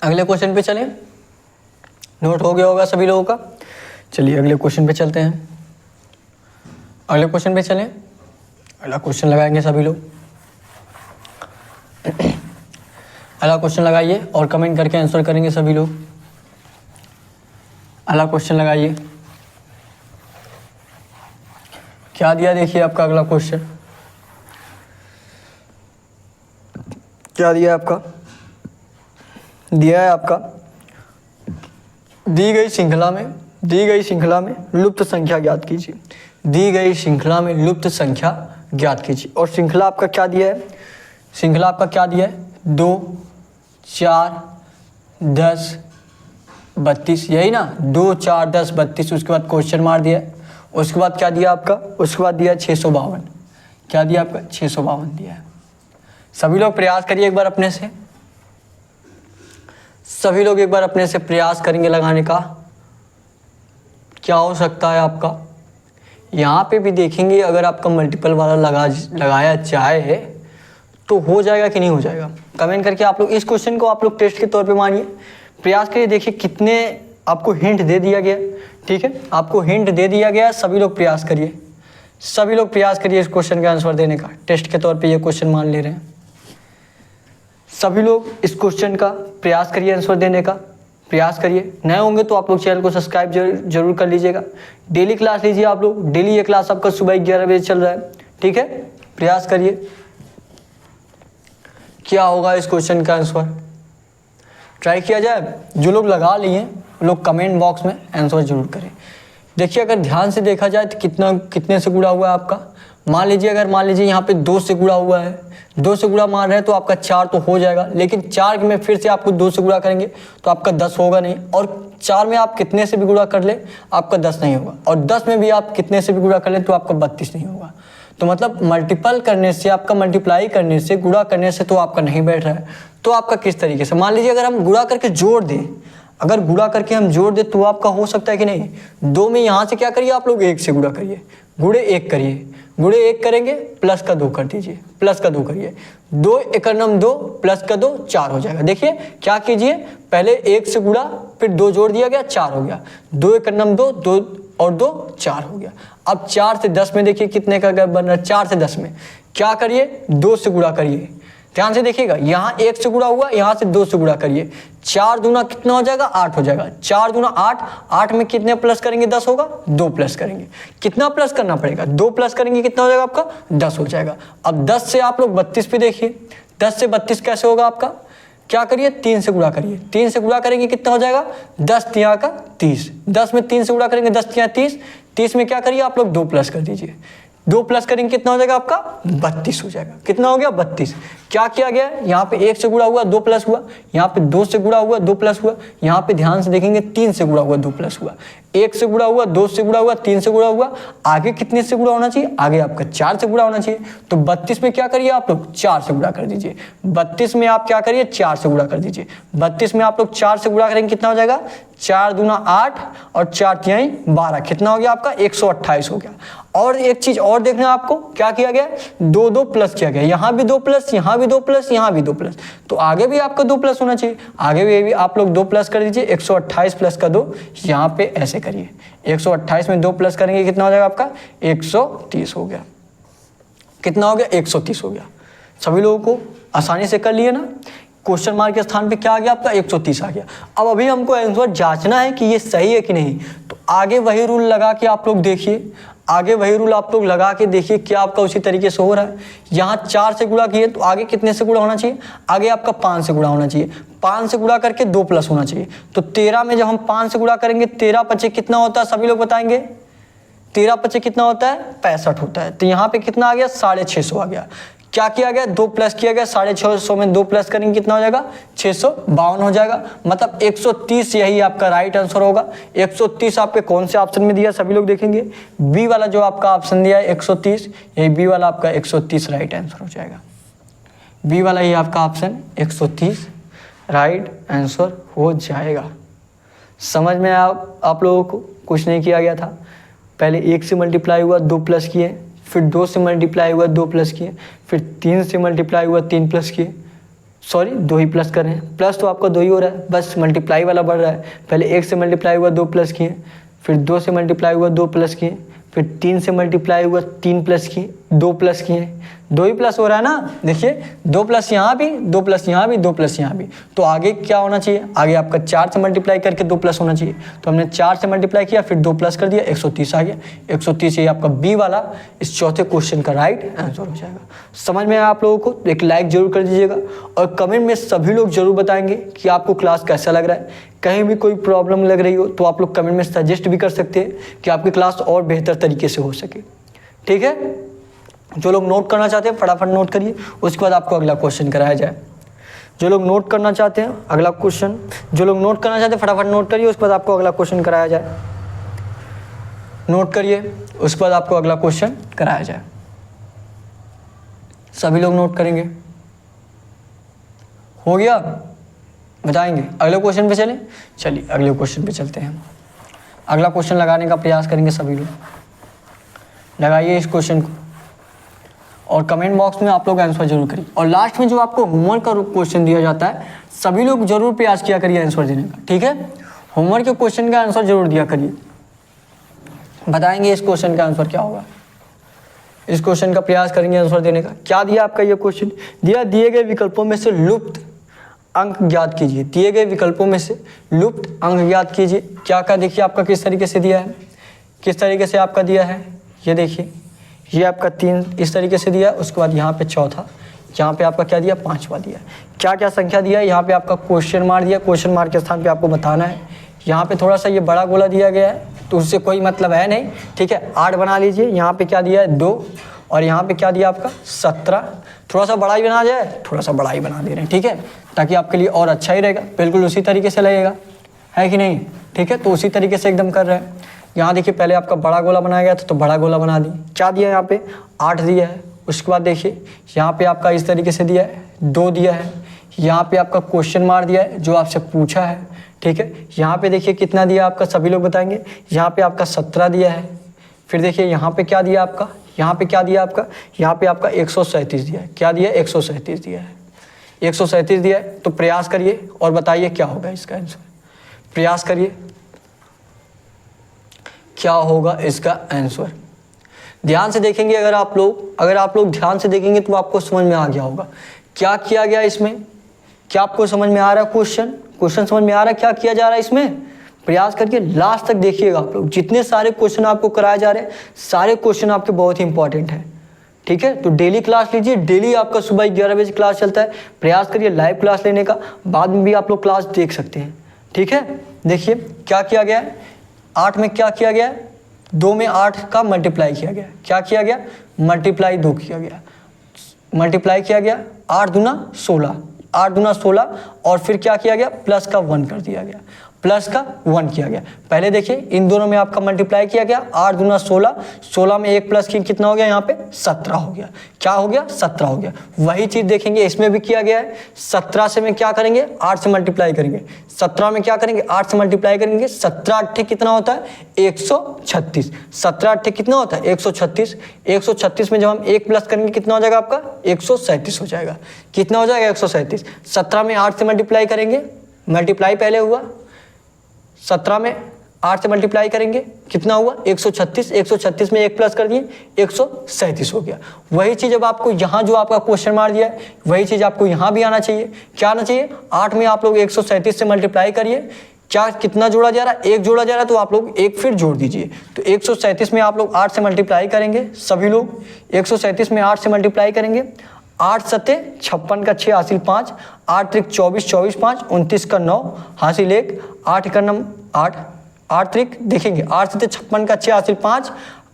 अगले क्वेश्चन पे चलें, नोट हो गया होगा सभी लोगों का। चलिए अगले क्वेश्चन पे चलते हैं, अगले क्वेश्चन पे चलें। अगला क्वेश्चन लगाएंगे सभी लोग, अगला क्वेश्चन लगाइए और कमेंट करके आंसर करेंगे सभी लोग। अगला क्वेश्चन लगाइए, क्या दिया देखिए आपका अगला क्वेश्चन क्या दिया आपका, दिया है आपका, दी गई श्रृंखला में लुप्त संख्या ज्ञात कीजिए। दी गई श्रृंखला में लुप्त संख्या ज्ञात कीजिए। और श्रृंखला आपका क्या दिया है, श्रृंखला आपका क्या दिया है, 2 4 10 32, यही ना, 2 4 10 32। उसके बाद क्वेश्चन मार दिया, उसके बाद क्या दिया आपका, उसके बाद दिया 652। क्या दिया आपका, 652 दिया है। सभी लोग प्रयास करिए एक बार अपने से, सभी लोग एक बार अपने से प्रयास करेंगे लगाने का। क्या हो सकता है आपका, यहाँ पे भी देखेंगे अगर आपका मल्टीपल वाला लगाया जाए तो हो जाएगा कि नहीं हो जाएगा। कमेंट करके आप लोग इस क्वेश्चन को आप लोग टेस्ट के तौर पे मानिए, प्रयास करिए, देखिए कितने आपको हिंट दे दिया गया, ठीक है। आपको हिंट दे दिया गया, सभी लोग प्रयास करिए, सभी लोग प्रयास करिए इस क्वेश्चन का आंसर देने का। टेस्ट के तौर पे ये क्वेश्चन मान ले रहे हैं, सभी लोग इस क्वेश्चन का प्रयास करिए, आंसर देने का प्रयास करिए। नए होंगे तो आप लोग चैनल को सब्सक्राइब जरूर कर लीजिएगा। डेली क्लास लीजिए आप लोग, डेली ये क्लास आपका सुबह 11 बजे चल रहा है, ठीक है। प्रयास करिए, क्या होगा इस क्वेश्चन का आंसर, ट्राई किया जाए। जो लोग लगा लिए लोग कमेंट बॉक्स में आंसर जरूर करें। देखिए अगर ध्यान से देखा जाए तो कितने से गुणा हुआ है आपका, मान लीजिए यहाँ पे 2 से गुणा हुआ है, 2 से गुणा मार रहे हैं तो आपका 4 तो हो जाएगा। लेकिन 4 में फिर से आपको 2 से गुणा करेंगे तो आपका 10 होगा नहीं। और 4 में आप कितने से भी गुणा कर ले आपका 10 नहीं होगा। और 10 में भी आप कितने से भी गुणा कर ले तो आपका 32 नहीं होगा। तो मतलब मल्टीपल करने से, आपका मल्टीप्लाई करने से, गुणा करने से तो आपका नहीं बैठ रहा है। तो आपका किस तरीके से, मान लीजिए अगर हम गुणा करके जोड़ दें, अगर गुणा करके हम जोड़ दें तो आपका हो सकता है कि नहीं। 2 में यहाँ से क्या करिए आप लोग, 1 से गुणा करिए, गुणे 1 करिए, गुणे 1 करेंगे प्लस का 2 कर दीजिए, प्लस का 2 करिए, 2 एकड़ नम 2 प्लस का 2 4 हो जाएगा। देखिए क्या कीजिए, पहले 1 से गुणा, फिर 2 जोड़ दिया गया 4 हो गया, 2 एकड़ नम 2 2 और 2 4 हो गया। अब 4 से 10 में देखिए कितने का गैप बन रहा है, 4 से 10 में क्या करिए, 2 से गुणा करिए, ध्यान से देखिएगा, यहाँ 1 से गुणा हुआ, यहाँ से 2 से गुणा करिए, 4 दूना कितना हो जाएगा 8 हो जाएगा, 4 दूना 8, 8 में कितने प्लस करेंगे 10 होगा, 2 प्लस करेंगे, कितना प्लस करना पड़ेगा 2 प्लस करेंगे कितना हो जाएगा आपका 10 हो जाएगा। अब 10 से आप लोग 32 पे देखिए, 10 से 32 कैसे होगा आपका, क्या करिए 3 से गुणा करिए, 3 से गुणा करेंगे कितना हो जाएगा 10 तिया का 30, 10 में 3 से गुणा करेंगे 10 तिया 30, 30 में क्या करिए आप लोग 2 प्लस कर दीजिए, 2 प्लस करेंगे कितना हो जाएगा आपका 32 हो जाएगा, कितना हो गया 32। क्या किया गया है, यहाँ पे 1 से गुणा हुआ 2 प्लस हुआ, यहाँ पे 2 से गुणा हुआ 2 प्लस हुआ, यहाँ पे ध्यान से देखेंगे 3 से गुणा हुआ 2 प्लस हुआ, 1 से गुणा हुआ 2 से गुणा हुआ 3 से गुणा हुआ, आगे कितने से गुणा होना चाहिए, आगे आपका 4 से गुणा होना चाहिए। तो 32 में क्या करिए आप लोग 4 से गुणा कर दीजिए, 32 में आप क्या करिए 4 से गुणा कर दीजिए, 32 में आप लोग 4 से गुणा करेंगे कितना हो जाएगा 4 दूना 8 और 4 तिहाई 12, कितना हो गया आपका 128 हो गया। और एक चीज और देखना है आपको, क्या किया गया 2 प्लस किया गया, यहाँ भी 2 प्लस, यहाँ भी 2 प्लस, यहाँ भी 2 प्लस, तो आगे भी आपका 2 प्लस होना चाहिए, आगे भी आप लोग 2 प्लस कर दीजिए, 128 प्लस का 2 यहाँ पे ऐसे करिए, 128 में 2 प्लस करेंगे कितना हो जाएगा आपका 130 हो गया, कितना हो गया 130 हो गया। सभी लोगों को आसानी से कर लिए ना, क्वेश्चन मार्क के स्थान पे क्या आ गया आपका 130 आ गया। अब अभी हमको आंसर जांचना है कि ये सही है कि नहीं, तो आगे वही रूल लगा के आप लोग देखिए, आगे वही रूल आप लोग लगा के देखिए क्या आपका उसी तरीके से हो रहा है। यहाँ 4 से गुणा किए तो आगे कितने से गुणा होना चाहिए, आगे आपका 5 से गुणा होना चाहिए, 5 से गुणा करके 2 प्लस होना चाहिए। तो 13 में जब हम 5 से गुणा करेंगे 13 पचे कितना होता है, सभी लोग बताएंगे 13 पचे कितना होता है 65 होता है। तो यहाँ पे कितना आ गया 650 आ गया। क्या किया गया 2 प्लस किया गया, 650 में 2 प्लस करेंगे कितना हो जाएगा 652 हो जाएगा, मतलब 130 यही आपका राइट आंसर होगा। 130 आपके कौन से ऑप्शन में दिया सभी लोग देखेंगे, बी वाला जो आपका ऑप्शन दिया है 130, यही बी वाला आपका 130 राइट आंसर हो जाएगा। बी वाला ही आपका ऑप्शन 130 राइट आंसर हो जाएगा। समझ में आप लोगों को कुछ नहीं किया गया था, पहले 1 से मल्टीप्लाई हुआ 2 प्लस किए, फिर 2 से मल्टीप्लाई हुआ 2 प्लस किए, फिर 3 से मल्टीप्लाई हुआ 3 प्लस किए, सॉरी 2 ही प्लस कर रहे हैं, प्लस तो आपका 2 ही हो रहा है, बस मल्टीप्लाई वाला बढ़ रहा है। पहले 1 से मल्टीप्लाई हुआ 2 प्लस किए, फिर 2 से मल्टीप्लाई हुआ 2 प्लस किए, फिर 3 से मल्टीप्लाई हुआ 3 प्लस किए, 2 प्लस किए, 2 ही प्लस हो रहा है ना, देखिए 2 प्लस यहाँ भी, 2 प्लस यहाँ भी, 2 प्लस यहाँ भी, तो आगे क्या होना चाहिए, आगे आपका 4 से मल्टीप्लाई करके 2 प्लस होना चाहिए। तो हमने 4 से मल्टीप्लाई किया, फिर 2 प्लस कर दिया, 130 आ गया। 130 ये आपका बी वाला इस चौथे क्वेश्चन का राइट आंसर हो जाएगा। समझ में आया आप लोगों को, एक लाइक जरूर कर दीजिएगा और कमेंट में सभी लोग जरूर बताएंगे कि आपको क्लास कैसा लग रहा है। कहीं भी कोई प्रॉब्लम लग रही हो तो आप लोग कमेंट में सजेस्ट भी कर सकते हैं कि आपकी क्लास और बेहतर तरीके से हो सके, ठीक है। जो लोग नोट करना चाहते हैं फटाफट नोट करिए, उसके बाद आपको अगला क्वेश्चन कराया जाए। जो लोग नोट करना चाहते हैं अगला क्वेश्चन, जो लोग नोट करना चाहते हैं फटाफट नोट करिए, उसके बाद आपको अगला क्वेश्चन कराया जाए। नोट करिए, उसके बाद आपको अगला क्वेश्चन कराया जाए। सभी लोग नोट करेंगे, हो गया, बताएंगे। अगले क्वेश्चन पे चलिए अगले क्वेश्चन पे चलते हैं। अगला क्वेश्चन लगाने का प्रयास करेंगे सभी लोग, लगाइए इस क्वेश्चन को और कमेंट बॉक्स में आप लोग आंसर जरूर करिए। और लास्ट में जो आपको होमवर्क का क्वेश्चन दिया जाता है सभी लोग जरूर प्रयास किया करिए आंसर देने का, ठीक है। होमवर्क के क्वेश्चन का आंसर जरूर दिया करिए, बताएंगे इस क्वेश्चन का आंसर क्या होगा। इस क्वेश्चन का प्रयास करेंगे आंसर देने का। क्या दिया आपका ये क्वेश्चन दिया, दिए गए विकल्पों में से लुप्त अंक ज्ञात कीजिए। दिए गए विकल्पों में से लुप्त अंक ज्ञात कीजिए। क्या देखिए आपका किस तरीके से दिया है, किस तरीके से आपका दिया है, ये देखिए ये आपका 3 इस तरीके से दिया है, उसके बाद यहाँ पे चौथा, यहाँ पे आपका क्या दिया 5वां दिया। क्या क्या संख्या दिया है, यहाँ पे आपका क्वेश्चन मार्क दिया, क्वेश्चन मार्क के स्थान पे आपको बताना है। यहाँ पे थोड़ा सा ये बड़ा गोला दिया गया है तो उससे कोई मतलब है नहीं, ठीक है। 8 बना लीजिए, यहाँ पे क्या दिया है 2 और यहाँ पे क्या दिया आपका 17। थोड़ा सा बड़ा ही बना जाए, थोड़ा सा बड़ा ही बना दे रहे हैं, ठीक है, ताकि आपके लिए और अच्छा ही रहेगा, बिल्कुल उसी तरीके से लगेगा, है कि नहीं, ठीक है। तो उसी तरीके से एकदम कर रहे हैं। यहाँ देखिए पहले आपका बड़ा गोला बनाया गया था तो बड़ा गोला बना दी। क्या दिया है यहाँ पे 8 दिया है। उसके बाद देखिए यहाँ पे आपका इस तरीके से दिया है 2 दिया है, यहाँ पे आपका क्वेश्चन मार्क दिया है जो आपसे पूछा है, ठीक है। यहाँ पे देखिए कितना दिया आपका, सभी लोग बताएंगे। यहाँ पे आपका 17 दिया है। फिर देखिए यहाँ पे क्या दिया आपका, यहाँ पे क्या दिया आपका, यहाँ पे आपका 137 दिया है। क्या दिया 137 दिया है, 137 दिया है। तो प्रयास करिए और बताइए क्या होगा इसका आंसर, प्रयास करिए क्या होगा इसका आंसर। ध्यान से देखेंगे अगर आप लोग ध्यान से देखेंगे तो आपको समझ में आ गया होगा क्या किया गया इसमें? क्या आपको समझ में आ रहा है क्वेश्चन समझ में आ रहा है क्या किया जा रहा है इसमें? प्रयास करके लास्ट तक देखिएगा आप लोग। जितने सारे क्वेश्चन आपको कराए जा रहे हैं सारे क्वेश्चन आपके बहुत ही इंपॉर्टेंट हैं, ठीक है। तो डेली क्लास लीजिए, डेली आपका सुबह 11 बजे क्लास चलता है। प्रयास करिए लाइव क्लास लेने का, बाद में भी आप लोग क्लास देख सकते हैं, ठीक है। देखिए क्या किया गया है, 8 में क्या किया गया है, 2 में 8 का मल्टीप्लाई किया गया। क्या किया गया? मल्टीप्लाई 2 किया गया, मल्टीप्लाई किया गया 8 दूना 16, 8 दूना 16 और फिर क्या किया गया? प्लस का 1 कर दिया गया, प्लस का 1 किया गया। पहले देखिए इन दोनों में आपका मल्टीप्लाई किया गया, 8 दूना 16, 16 में 1 प्लस की कितना हो गया? यहाँ पे 17 हो गया। क्या हो गया? 17 हो गया। वही चीज़ देखेंगे इसमें भी किया गया है। 17 से में क्या करेंगे? 8 से मल्टीप्लाई करेंगे। 17 में क्या करेंगे? 8 से मल्टीप्लाई करेंगे। 17 8 कितना होता है? 136। 17 8 कितना होता है? 136। 136 में जब हम 1 प्लस करेंगे कितना हो जाएगा आपका? 137 हो जाएगा। कितना हो जाएगा? 137। 17 में 8 से मल्टीप्लाई करेंगे, मल्टीप्लाई पहले हुआ, 17 में 8 से मल्टीप्लाई करेंगे कितना हुआ? 136। 136 में 1 प्लस कर दिए, 137 हो गया। वही चीज़ अब आपको यहाँ जो आपका क्वेश्चन मार दिया है वही चीज़ आपको यहाँ भी आना चाहिए। क्या आना चाहिए? 8 में आप लोग 137 से मल्टीप्लाई करिए, क्या कितना जोड़ा जा रहा है? 1 जोड़ा जा रहा है, तो आप लोग 1 फिर जोड़ दीजिए। तो 137 में आप लोग 8 से मल्टीप्लाई करेंगे, सभी लोग 137 में 8 से मल्टीप्लाई करेंगे। 8 सत्ते 56 का 6 हासिल 5, 8 त्रिक 24, 24 5 29 का 9 हासिल 1, 8 का 8, 8 त्रिक देखेंगे 8 सत्ते 56 का 6 हासिल 5,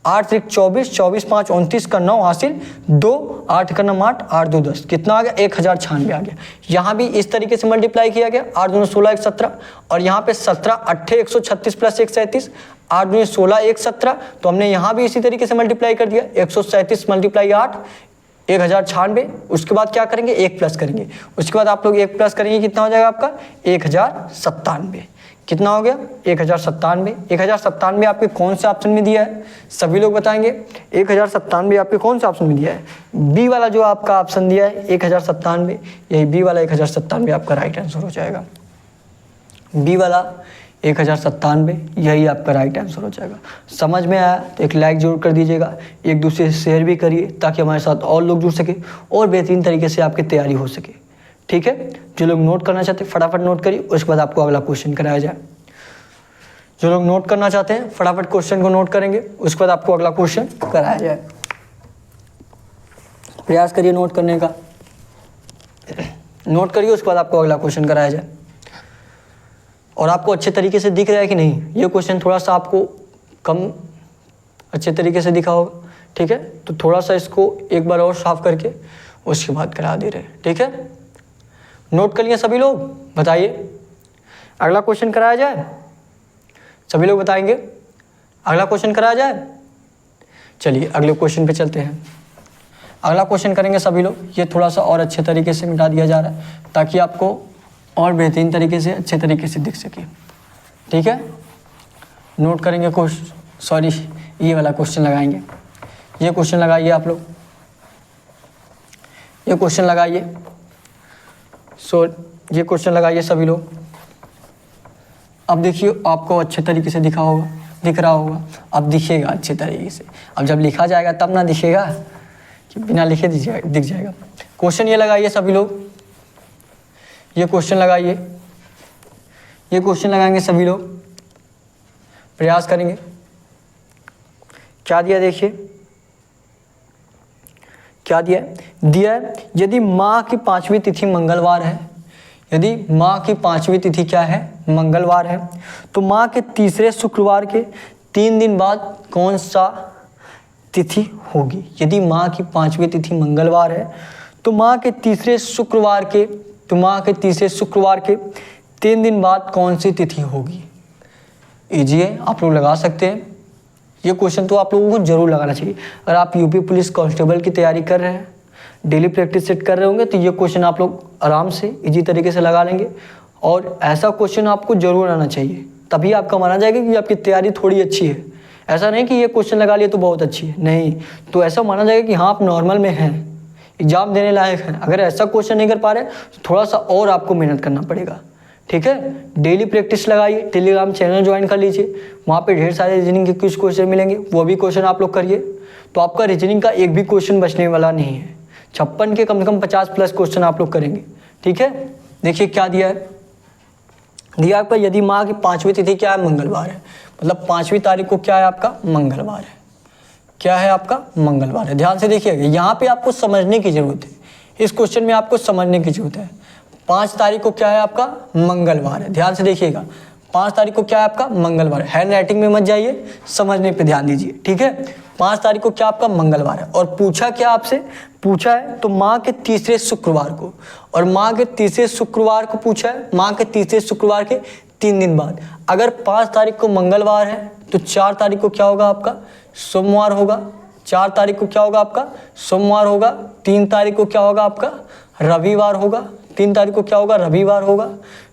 8 त्रिक 24, 24 5 29 का 9 हासिल 2, 8 का 8, 8 2 10 कितना आ गया? 1096 आ गया। यहाँ भी इस तरीके से मल्टीप्लाई किया गया, 8 दूनी 16 1 17 और यहाँ पे 17 8 136 प्लस 1 37, 8 दूनी 16 1 17। तो हमने यहाँ भी इसी तरीके से मल्टीप्लाई कर दिया, 137 मल्टीप्लाई 8 1096। उसके बाद क्या करेंगे? 1 प्लस करेंगे, उसके बाद आप लोग 1 प्लस करेंगे कितना हो जाएगा आपका? 1097। कितना हो गया? 1097। 1097 आपके कौन से ऑप्शन में दिया है? सभी लोग बताएंगे 1097 आपके कौन से ऑप्शन में दिया है? बी वाला जो आपका ऑप्शन दिया है 1097, यही बी वाला 1097 आपका राइट आंसर हो जाएगा। बी वाला 1097 यही आपका राइट आंसर हो जाएगा। समझ में आया तो एक लाइक जरूर कर दीजिएगा, एक दूसरे से शेयर भी करिए ताकि हमारे साथ और लोग जुड़ सके और बेहतरीन तरीके से आपकी तैयारी हो सके, ठीक है। जो लोग नोट करना चाहते हैं फटाफट नोट करिए, उसके बाद आपको अगला क्वेश्चन कराया जाए। जो लोग नोट करना चाहते हैं फटाफट क्वेश्चन को नोट करेंगे, उसके बाद आपको अगला क्वेश्चन कराया जाए। प्रयास करिए नोट करने का, नोट करिए, उसके बाद आपको अगला क्वेश्चन कराया जाए। और आपको अच्छे तरीके से दिख रहा है कि नहीं? ये क्वेश्चन थोड़ा सा आपको कम अच्छे तरीके से दिखा होगा, ठीक है। तो थोड़ा सा इसको एक बार और साफ करके उसके बाद करा दे रहे हैं, ठीक है। नोट कर लिए सभी लोग? बताइए अगला क्वेश्चन कराया जाए। सभी लोग बताएंगे अगला क्वेश्चन कराया जाए। चलिए अगले क्वेश्चन पे चलते हैं। अगला क्वेश्चन करेंगे सभी लोग। ये थोड़ा सा और अच्छे तरीके से मिटा दिया जा रहा है ताकि आपको और बेहतरीन तरीके से अच्छे तरीके से दिख सके, ठीक है। नोट करेंगे सॉरी ये वाला क्वेश्चन लगाएंगे। ये क्वेश्चन लगाइए आप लोग, ये क्वेश्चन लगाइए। ये क्वेश्चन लगाइए सभी लोग। अब देखिए आपको अच्छे तरीके से दिख रहा होगा। अब दिखेगा अच्छे तरीके से। अब जब लिखा जाएगा तब ना दिखेगा कि बिना लिखे दिख जाएगा। क्वेश्चन ये लगाइए सभी लोग, ये क्वेश्चन लगाइए। ये क्वेश्चन लगाएंगे सभी लोग, प्रयास करेंगे। क्या दिया देखिए, क्या दिया है? यदि माह की 5वीं तिथि मंगलवार है, यदि माह की 5वीं तिथि क्या है? मंगलवार है, तो माह के तीसरे शुक्रवार के 3 दिन बाद कौन सा तिथि होगी? यदि माह की 5वीं तिथि मंगलवार है तो माह के तीसरे शुक्रवार के 3 दिन बाद कौन सी तिथि होगी? इजी है, आप लोग लगा सकते हैं। ये क्वेश्चन तो आप लोगों को जरूर लगाना चाहिए। अगर आप यूपी पुलिस कांस्टेबल की तैयारी कर रहे हैं, डेली प्रैक्टिस सेट कर रहे होंगे, तो ये क्वेश्चन आप लोग आराम से इजी तरीके से लगा लेंगे। और ऐसा क्वेश्चन आपको जरूर आना चाहिए, तभी आपका माना जाएगा कि आपकी तैयारी थोड़ी अच्छी है। ऐसा नहीं कि ये क्वेश्चन लगा लिए तो बहुत अच्छी है, नहीं, तो ऐसा माना जाएगा कि हाँ आप नॉर्मल में हैं, एग्जाम देने लायक हैं। अगर ऐसा क्वेश्चन नहीं कर पा रहे तो थोड़ा सा और आपको मेहनत करना पड़ेगा, ठीक है। डेली प्रैक्टिस लगाइए, टेलीग्राम चैनल ज्वाइन कर लीजिए, वहाँ पे ढेर सारे रीजनिंग के कुछ क्वेश्चन मिलेंगे, वो भी क्वेश्चन आप लोग करिए, तो आपका रीजनिंग का एक भी क्वेश्चन बचने वाला नहीं है। 56 के कम से कम 50 प्लस क्वेश्चन आप लोग करेंगे। ठीक है, देखिए क्या दिया है, दिया आपका यदि माह की 5वीं तिथि क्या है, मंगलवार है, मतलब 5वीं तारीख को क्या है आपका, मंगलवार है। क्या है आपका, मंगलवार है। ध्यान से देखिएगा, यहाँ पे आपको समझने की जरूरत है, इस क्वेश्चन में आपको समझने की जरूरत है। 5 तारीख को क्या है आपका, मंगलवार है। ध्यान से देखिएगा, 5 तारीख को क्या है आपका, मंगलवार है। हैंड राइटिंग में मत जाइए, समझने पे ध्यान दीजिए। ठीक है, 5 तारीख को क्या आपका, मंगलवार है। और पूछा क्या आपसे, पूछा है तो माह के तीसरे शुक्रवार को, और माह के तीसरे शुक्रवार को पूछा है, माह के तीसरे शुक्रवार के 3 दिन बाद। अगर 5 तारीख को मंगलवार है तो 4 तारीख को क्या होगा आपका, सोमवार होगा। 4 तारीख को क्या होगा आपका, सोमवार होगा। 3 तारीख को क्या होगा आपका, रविवार होगा। 3 तारीख को क्या होगा, रविवार होगा।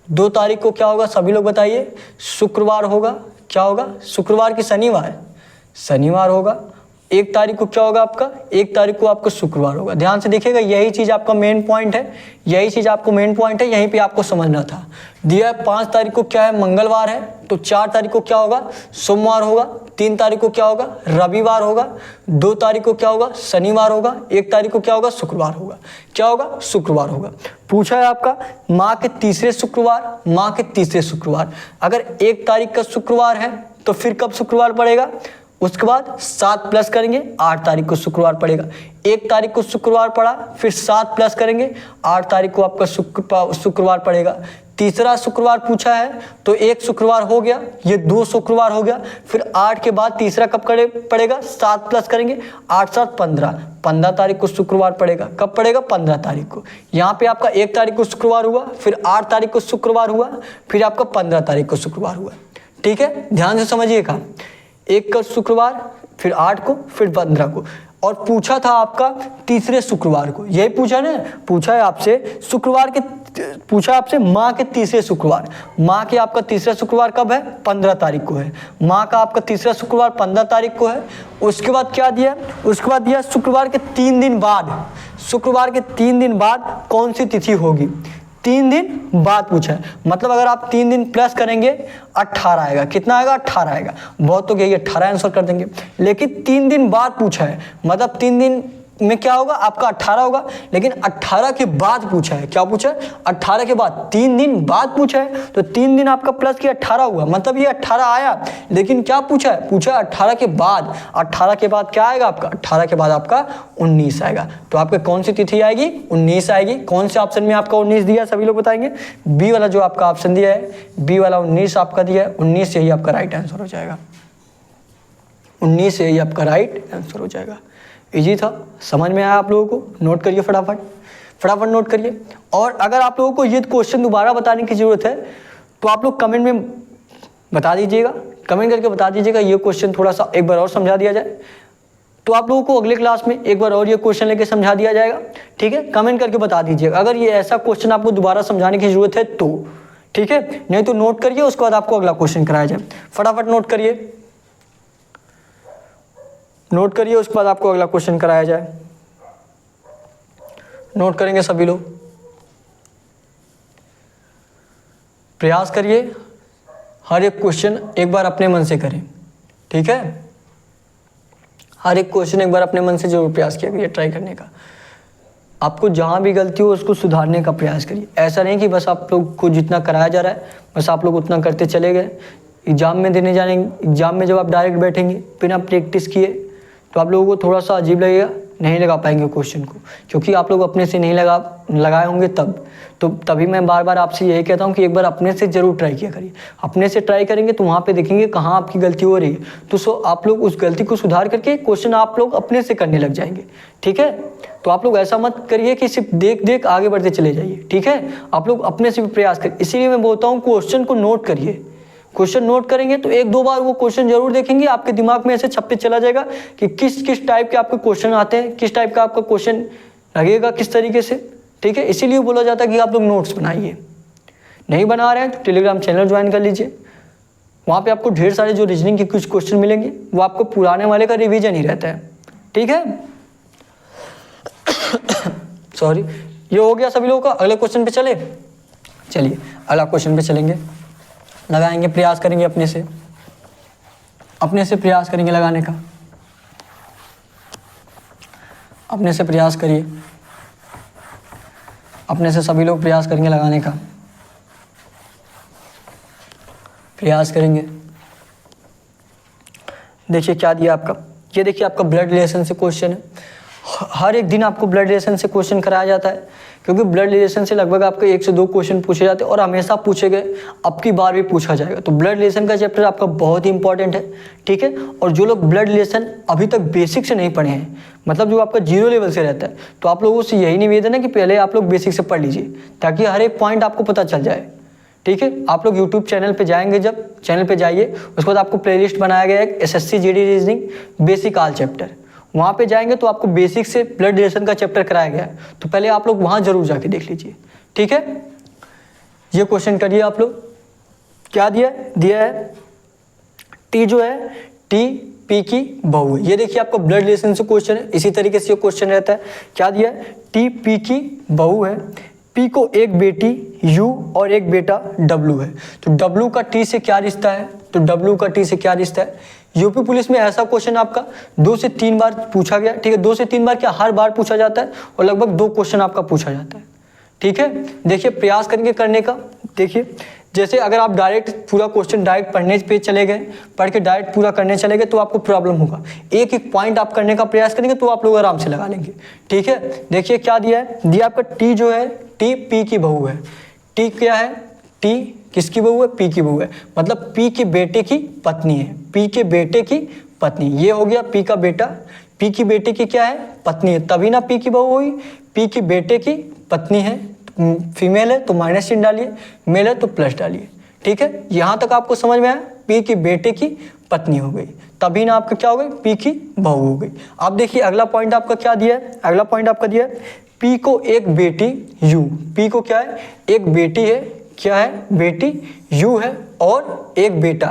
2 तारीख को क्या होगा, सभी लोग बताइए, शुक्रवार होगा। क्या होगा, शुक्रवार की शनिवार, शनिवार होगा। 1 तारीख को क्या होगा आपका, 1 तारीख को आपको शुक्रवार होगा। ध्यान से देखिएगा, यही चीज़ आपका मेन पॉइंट है, यही चीज़ आपको मेन पॉइंट है, यहीं पे आपको समझना था। दिया है 5 तारीख को क्या है, मंगलवार है, तो 4 तारीख को क्या होगा, सोमवार होगा। 3 तारीख को क्या होगा, रविवार होगा। 2 तारीख को क्या होगा, शनिवार होगा। 1 तारीख को क्या होगा, शुक्रवार होगा। क्या होगा, शुक्रवार होगा। पूछा है आपका माह के तीसरे शुक्रवार, माह के तीसरे शुक्रवार। अगर 1 तारीख का शुक्रवार है तो फिर कब शुक्रवार पड़ेगा, उसके बाद 7 प्लस करेंगे, 8 तारीख को शुक्रवार पड़ेगा। 1 तारीख को शुक्रवार पड़ा, फिर 7 प्लस करेंगे, 8 तारीख को आपका शुक्रवार पड़ेगा। तीसरा शुक्रवार पूछा है तो 1 शुक्रवार हो गया, ये 2 शुक्रवार हो गया। फिर 8 के बाद तीसरा कब पड़ेगा, 7 प्लस करेंगे, 8 7 15, 15 तारीख को शुक्रवार पड़ेगा। कब पड़ेगा, 15 तारीख को। यहाँ पे आपका 1 तारीख को शुक्रवार हुआ, फिर 8 तारीख को शुक्रवार हुआ, फिर आपका 15 तारीख को शुक्रवार हुआ। ठीक है, ध्यान से समझिएगा, 1 का शुक्रवार, फिर 8 को, फिर 15 को। और पूछा था आपका तीसरे शुक्रवार को, यही पूछा ना, पूछा है आपसे शुक्रवार के, पूछा आपसे माह के तीसरे शुक्रवार। माह के आपका तीसरा शुक्रवार कब है, 15 तारीख को है। माह का आपका तीसरा शुक्रवार 15 तारीख को है। उसके बाद क्या दिया, उसके बाद दिया शुक्रवार के 3 दिन बाद, शुक्रवार के 3 दिन बाद कौन सी तिथि होगी, 3 दिन बाद पूछा है। मतलब अगर आप 3 दिन प्लस करेंगे 18 आएगा। कितना आएगा, 18 आएगा। बहुत तो यही 18 आंसर कर देंगे, लेकिन 3 दिन बाद पूछा है, मतलब 3 दिन में क्या होगा आपका 18 होगा, लेकिन 18 के बाद पूछा है। क्या पूछा है, 18 के बाद, 3 दिन बाद पूछा है, तो 3 दिन आपका प्लस किया 18 हुआ, मतलब ये 18 आया। लेकिन क्या पूछा है, पूछा 18 के बाद। 18 के बाद क्या आएगा आपका, 18 के बाद आपका 19 आएगा। तो आपका कौन सी तिथि आएगी, 19 आएगी। कौन से ऑप्शन में आपका 19 दिया, सभी लोग बताएंगे। बी वाला जो आपका ऑप्शन दिया है, बी वाला 19 आपका दिया है, 19 यही आपका राइट आंसर हो जाएगा। 19 यही आपका राइट आंसर हो जाएगा। इजी था, समझ में आया आप लोगों को, नोट करिए फटाफट, फटाफट नोट करिए। और अगर आप लोगों को ये क्वेश्चन दोबारा बताने की ज़रूरत है तो आप लोग कमेंट में बता दीजिएगा, कमेंट करके बता दीजिएगा ये क्वेश्चन थोड़ा सा एक बार और समझा दिया जाए, तो आप लोगों को अगले क्लास में एक बार और ये क्वेश्चन लेके समझा दिया जाएगा। ठीक है, कमेंट करके बता दीजिएगा अगर ये ऐसा क्वेश्चन आपको दोबारा समझाने की ज़रूरत है तो। ठीक है, नहीं तो नोट करिए, उसके बाद आपको अगला क्वेश्चन कराया जाए। फटाफट नोट करिए, नोट करिए, उसके बाद आपको अगला क्वेश्चन कराया जाए। नोट करेंगे सभी लोग, प्रयास करिए, हर एक क्वेश्चन एक बार अपने मन से करें। ठीक है, हर एक क्वेश्चन एक बार अपने मन से जरूर प्रयास किया करिए, ट्राई करने का। आपको जहाँ भी गलती हो उसको सुधारने का प्रयास करिए। ऐसा नहीं कि बस आप लोग को जितना कराया जा रहा है बस आप लोग उतना करते चले गए। एग्जाम में देने जाने, एग्जाम में जब आप डायरेक्ट बैठेंगे बिना प्रैक्टिस किए तो आप लोगों को थोड़ा सा अजीब लगेगा, नहीं लगा पाएंगे क्वेश्चन को, क्योंकि आप लोग अपने से नहीं लगाए होंगे तभी मैं बार बार आपसे यही कहता हूँ कि एक बार अपने से जरूर ट्राई किया करिए। अपने से ट्राई करेंगे तो वहाँ पे देखेंगे कहाँ आपकी गलती हो रही है, तो आप लोग उस गलती को सुधार करके क्वेश्चन आप लोग अपने से करने लग जाएंगे। ठीक है, तो आप लोग ऐसा मत करिए कि सिर्फ देख देख आगे बढ़ते चले जाइए। ठीक है, आप लोग अपने से भी प्रयास करिए। इसीलिए मैं बोलता हूँ क्वेश्चन को नोट करिए। क्वेश्चन नोट करेंगे तो 1-2 बार वो क्वेश्चन जरूर देखेंगे, आपके दिमाग में ऐसे छपते चला जाएगा कि किस किस टाइप के आपके क्वेश्चन आते हैं, किस टाइप का आपका क्वेश्चन लगेगा, किस तरीके से। ठीक है, इसीलिए बोला जाता है कि आप लोग नोट्स बनाइए। नहीं बना रहे हैं तो टेलीग्राम चैनल ज्वाइन कर लीजिए, वहाँ पे आपको ढेर सारे जो रीजनिंग के कुछ क्वेश्चन मिलेंगे, वो आपको पुराने वाले का रिवीजन ही रहता है। ठीक है, सॉरी, ये हो गया सभी लोगों का। अगले क्वेश्चन पे चलिए अगला क्वेश्चन पे चलेंगे, लगाएंगे, प्रयास करेंगे अपने से प्रयास करेंगे लगाने का, अपने से प्रयास करिए। अपने से सभी लोग प्रयास करेंगे लगाने का, प्रयास करेंगे। देखिए क्या दिया आपका, ये देखिए आपका ब्लड रिलेशन से क्वेश्चन है। हर एक दिन आपको ब्लड रिलेशन से क्वेश्चन कराया जाता है, क्योंकि ब्लड रिलेशन से लगभग आपके 1 से 2 क्वेश्चन पूछे जाते हैं और हमेशा पूछे गए, अब की बार भी पूछा जाएगा। तो ब्लड रिलेशन का चैप्टर आपका बहुत ही इंपॉर्टेंट है, ठीक है। और जो लोग ब्लड रिलेशन अभी तक बेसिक से नहीं पढ़े हैं, मतलब जो आपका 0 लेवल से रहता है, तो आप लोगों से यही निवेदन है कि पहले आप लोग बेसिक से पढ़ लीजिए, ताकि हर एक पॉइंट आपको पता चल जाए, ठीक है। आप लोग यूट्यूब चैनल पे जाएंगे, जब चैनल पे जाइए उसके बाद आपको प्लेलिस्ट बनाया गया है SSC GD reasoning basic all chapter, वहाँ पे जाएंगे तो आपको बेसिक से ब्लड रिलेशन का चैप्टर कराया गया है, तो पहले आप लोग वहाँ जरूर जाके देख लीजिए, ठीक है। ये क्वेश्चन करिए आप लोग, क्या दिया है टी जो है टी पी की बहू है। ये देखिए आपका ब्लड रिलेशन से क्वेश्चन है, इसी तरीके से ये क्वेश्चन रहता है। क्या दिया है, टी पी की बहू है, पी को एक बेटी यू और एक बेटा डब्लू है। तो डब्लू का टी से क्या रिश्ता है, तो डब्लू का टी से क्या रिश्ता है। यूपी पुलिस में ऐसा क्वेश्चन आपका 2 से 3 बार पूछा गया, ठीक है। 2 से 3 बार क्या, हर बार पूछा जाता है और लगभग 2 क्वेश्चन आपका पूछा जाता है, ठीक है। देखिए प्रयास करेंगे करने का। देखिए जैसे अगर आप डायरेक्ट पूरा क्वेश्चन डायरेक्ट पढ़ने पे चले गए, पढ़ के डायरेक्ट पूरा करने चले गए, तो आपको प्रॉब्लम होगा। एक एक पॉइंट आप करने का प्रयास करेंगे तो आप लोग आराम से लगा लेंगे, ठीक है। देखिए क्या दिया है, दिया आपका टी जो है टी पी की बहू है। टी क्या है, टी किसकी बहू है, पी की बहू है, मतलब पी के बेटे की पत्नी है, पी के बेटे की पत्नी। ये हो गया पी का बेटा, पी की बेटे की क्या है, पत्नी है, तभी ना पी की बहू हुई। पी की बेटे की पत्नी है, फीमेल है तो माइनस चिन्ह डालिए, मेल है तो प्लस डालिए, ठीक है। यहाँ तक आपको समझ में आया, पी की बेटे की पत्नी हो गई, तभी ना आपका क्या हो गई, पी की बहू हो गई। अब देखिए अगला पॉइंट आपका क्या दिया है, अगला पॉइंट आपका दिया है पी को एक बेटी यू, पी को क्या है, एक बेटी है, क्या है, बेटी यू है, और एक बेटा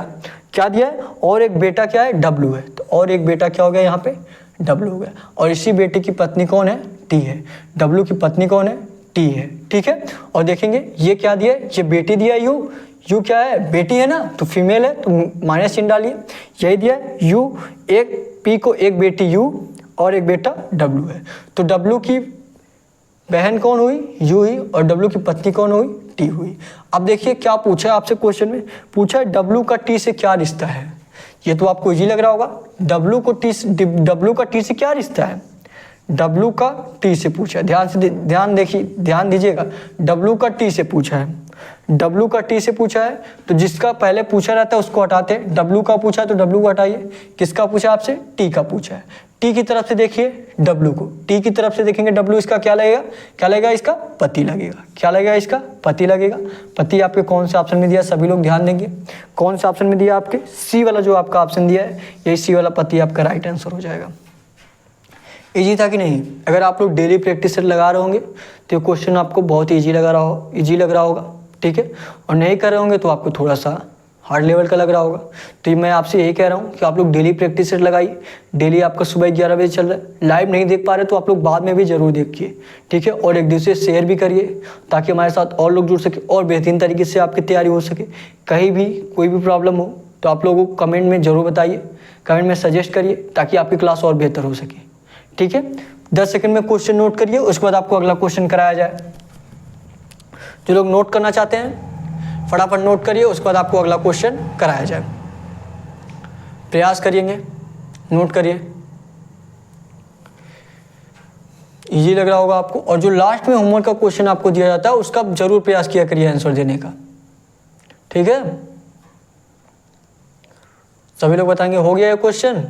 क्या दिया है, और एक बेटा क्या है, डब्लू है। तो और एक बेटा क्या हो गया यहाँ पे, डब्लू हो गया। और इसी बेटे की पत्नी कौन है, टी है। डब्लू की पत्नी कौन है, टी है, ठीक है। और देखेंगे ये क्या दिया है, ये बेटी दिया यू, यू क्या है, बेटी है ना, तो फीमेल है तो माइनस चिन्ह डालिए। यही दिया है यू, एक पी को एक बेटी यू और एक बेटा डब्लू है। तो डब्लू की बहन कौन हुई, यू हुई, और डब्लू की पत्नी कौन हुई, टी हुई। अब देखिए क्या पूछा है आपसे क्वेश्चन में, पूछा है डब्लू का टी से क्या रिश्ता है। ये तो आपको इजी लग रहा होगा, डब्लू का टी से क्या रिश्ता है, डब्लू का टी से पूछा है। ध्यान दीजिएगा, डब्लू का टी से पूछा है, डब्लू का टी से पूछा है, तो जिसका पहले पूछा रहता है उसको हटाते हैं। डब्लू का पूछा है तो डब्लू को हटाइए, किसका पूछा आपसे, टी का पूछा है। टी की तरफ से देखिए डब्लू को, टी की तरफ से देखेंगे डब्लू, इसका क्या लगेगा, क्या लगेगा, इसका पति लगेगा, क्या लगेगा, इसका पति लगेगा। पति आपके कौन से ऑप्शन में दिया, सभी लोग ध्यान देंगे, कौन सा ऑप्शन में दिया, आपके सी वाला जो आपका ऑप्शन दिया है, यही सी वाला पति आपका राइट आंसर हो जाएगा। इजी था कि नहीं। अगर आप लोग डेली प्रैक्टिस सेट लगा रहे होंगे तो ये क्वेश्चन आपको बहुत इजी लग रहा होगा, ठीक है। और नहीं कर रहे होंगे तो आपको थोड़ा सा हार्ड लेवल का लग रहा होगा। तो मैं आपसे यही कह रहा हूँ कि आप लोग डेली प्रैक्टिस सेट लगाइए। डेली आपका सुबह 11 बजे चल रहा है, लाइव नहीं देख पा रहे तो आप लोग बाद में भी जरूर देखिए, ठीक है। और एक दूसरे शेयर भी करिए ताकि हमारे साथ और लोग जुड़ सके और बेहतरीन तरीके से आपकी तैयारी हो सके। कहीं भी कोई भी प्रॉब्लम हो तो आप लोगों को कमेंट में ज़रूर बताइए, कमेंट में सजेस्ट करिए ताकि आपकी क्लास और बेहतर हो सके, ठीक है। 10 सेकंड में क्वेश्चन नोट करिए, उसके बाद आपको अगला क्वेश्चन कराया जाए। जो लोग नोट करना चाहते हैं फटाफट नोट करिए, उसके बाद आपको अगला क्वेश्चन कराया जाए। प्रयास करिएंगे, नोट करिए, इजी लग रहा होगा आपको। और जो लास्ट में होमवर्क का क्वेश्चन आपको दिया जाता है उसका जरूर प्रयास किया करिए आंसर देने का, ठीक है। सभी लोग बताएंगे हो गया ये क्वेश्चन,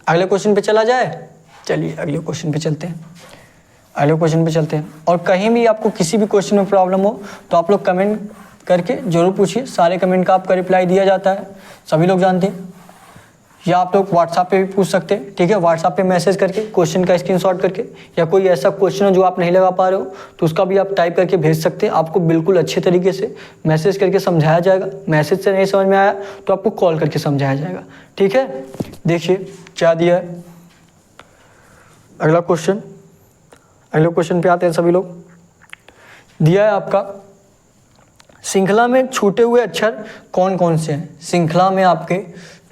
अगले क्वेश्चन पे चला जाए। चलिए अगले क्वेश्चन पे चलते हैं, अगले क्वेश्चन पे चलते हैं। और कहीं भी आपको किसी भी क्वेश्चन में प्रॉब्लम हो तो आप लोग कमेंट करके जरूर पूछिए, सारे कमेंट का आपका रिप्लाई दिया जाता है, सभी लोग जानते हैं। या आप लोग व्हाट्सएप पे भी पूछ सकते हैं, ठीक है। व्हाट्सएप पे मैसेज करके क्वेश्चन का स्क्रीनशॉट करके, या कोई ऐसा क्वेश्चन हो जो आप नहीं लगा पा रहे हो तो उसका भी आप टाइप करके भेज सकते हैं। आपको बिल्कुल अच्छे तरीके से मैसेज करके समझाया जाएगा। मैसेज से नहीं समझ में आया तो आपको कॉल करके समझाया जाएगा, ठीक है। देखिए क्या दिया है अगला क्वेश्चन, अगले क्वेश्चन पे आते हैं सभी लोग। दिया है आपका श्रृंखला में छूटे हुए अक्षर कौन कौन से हैं, श्रृंखला में आपके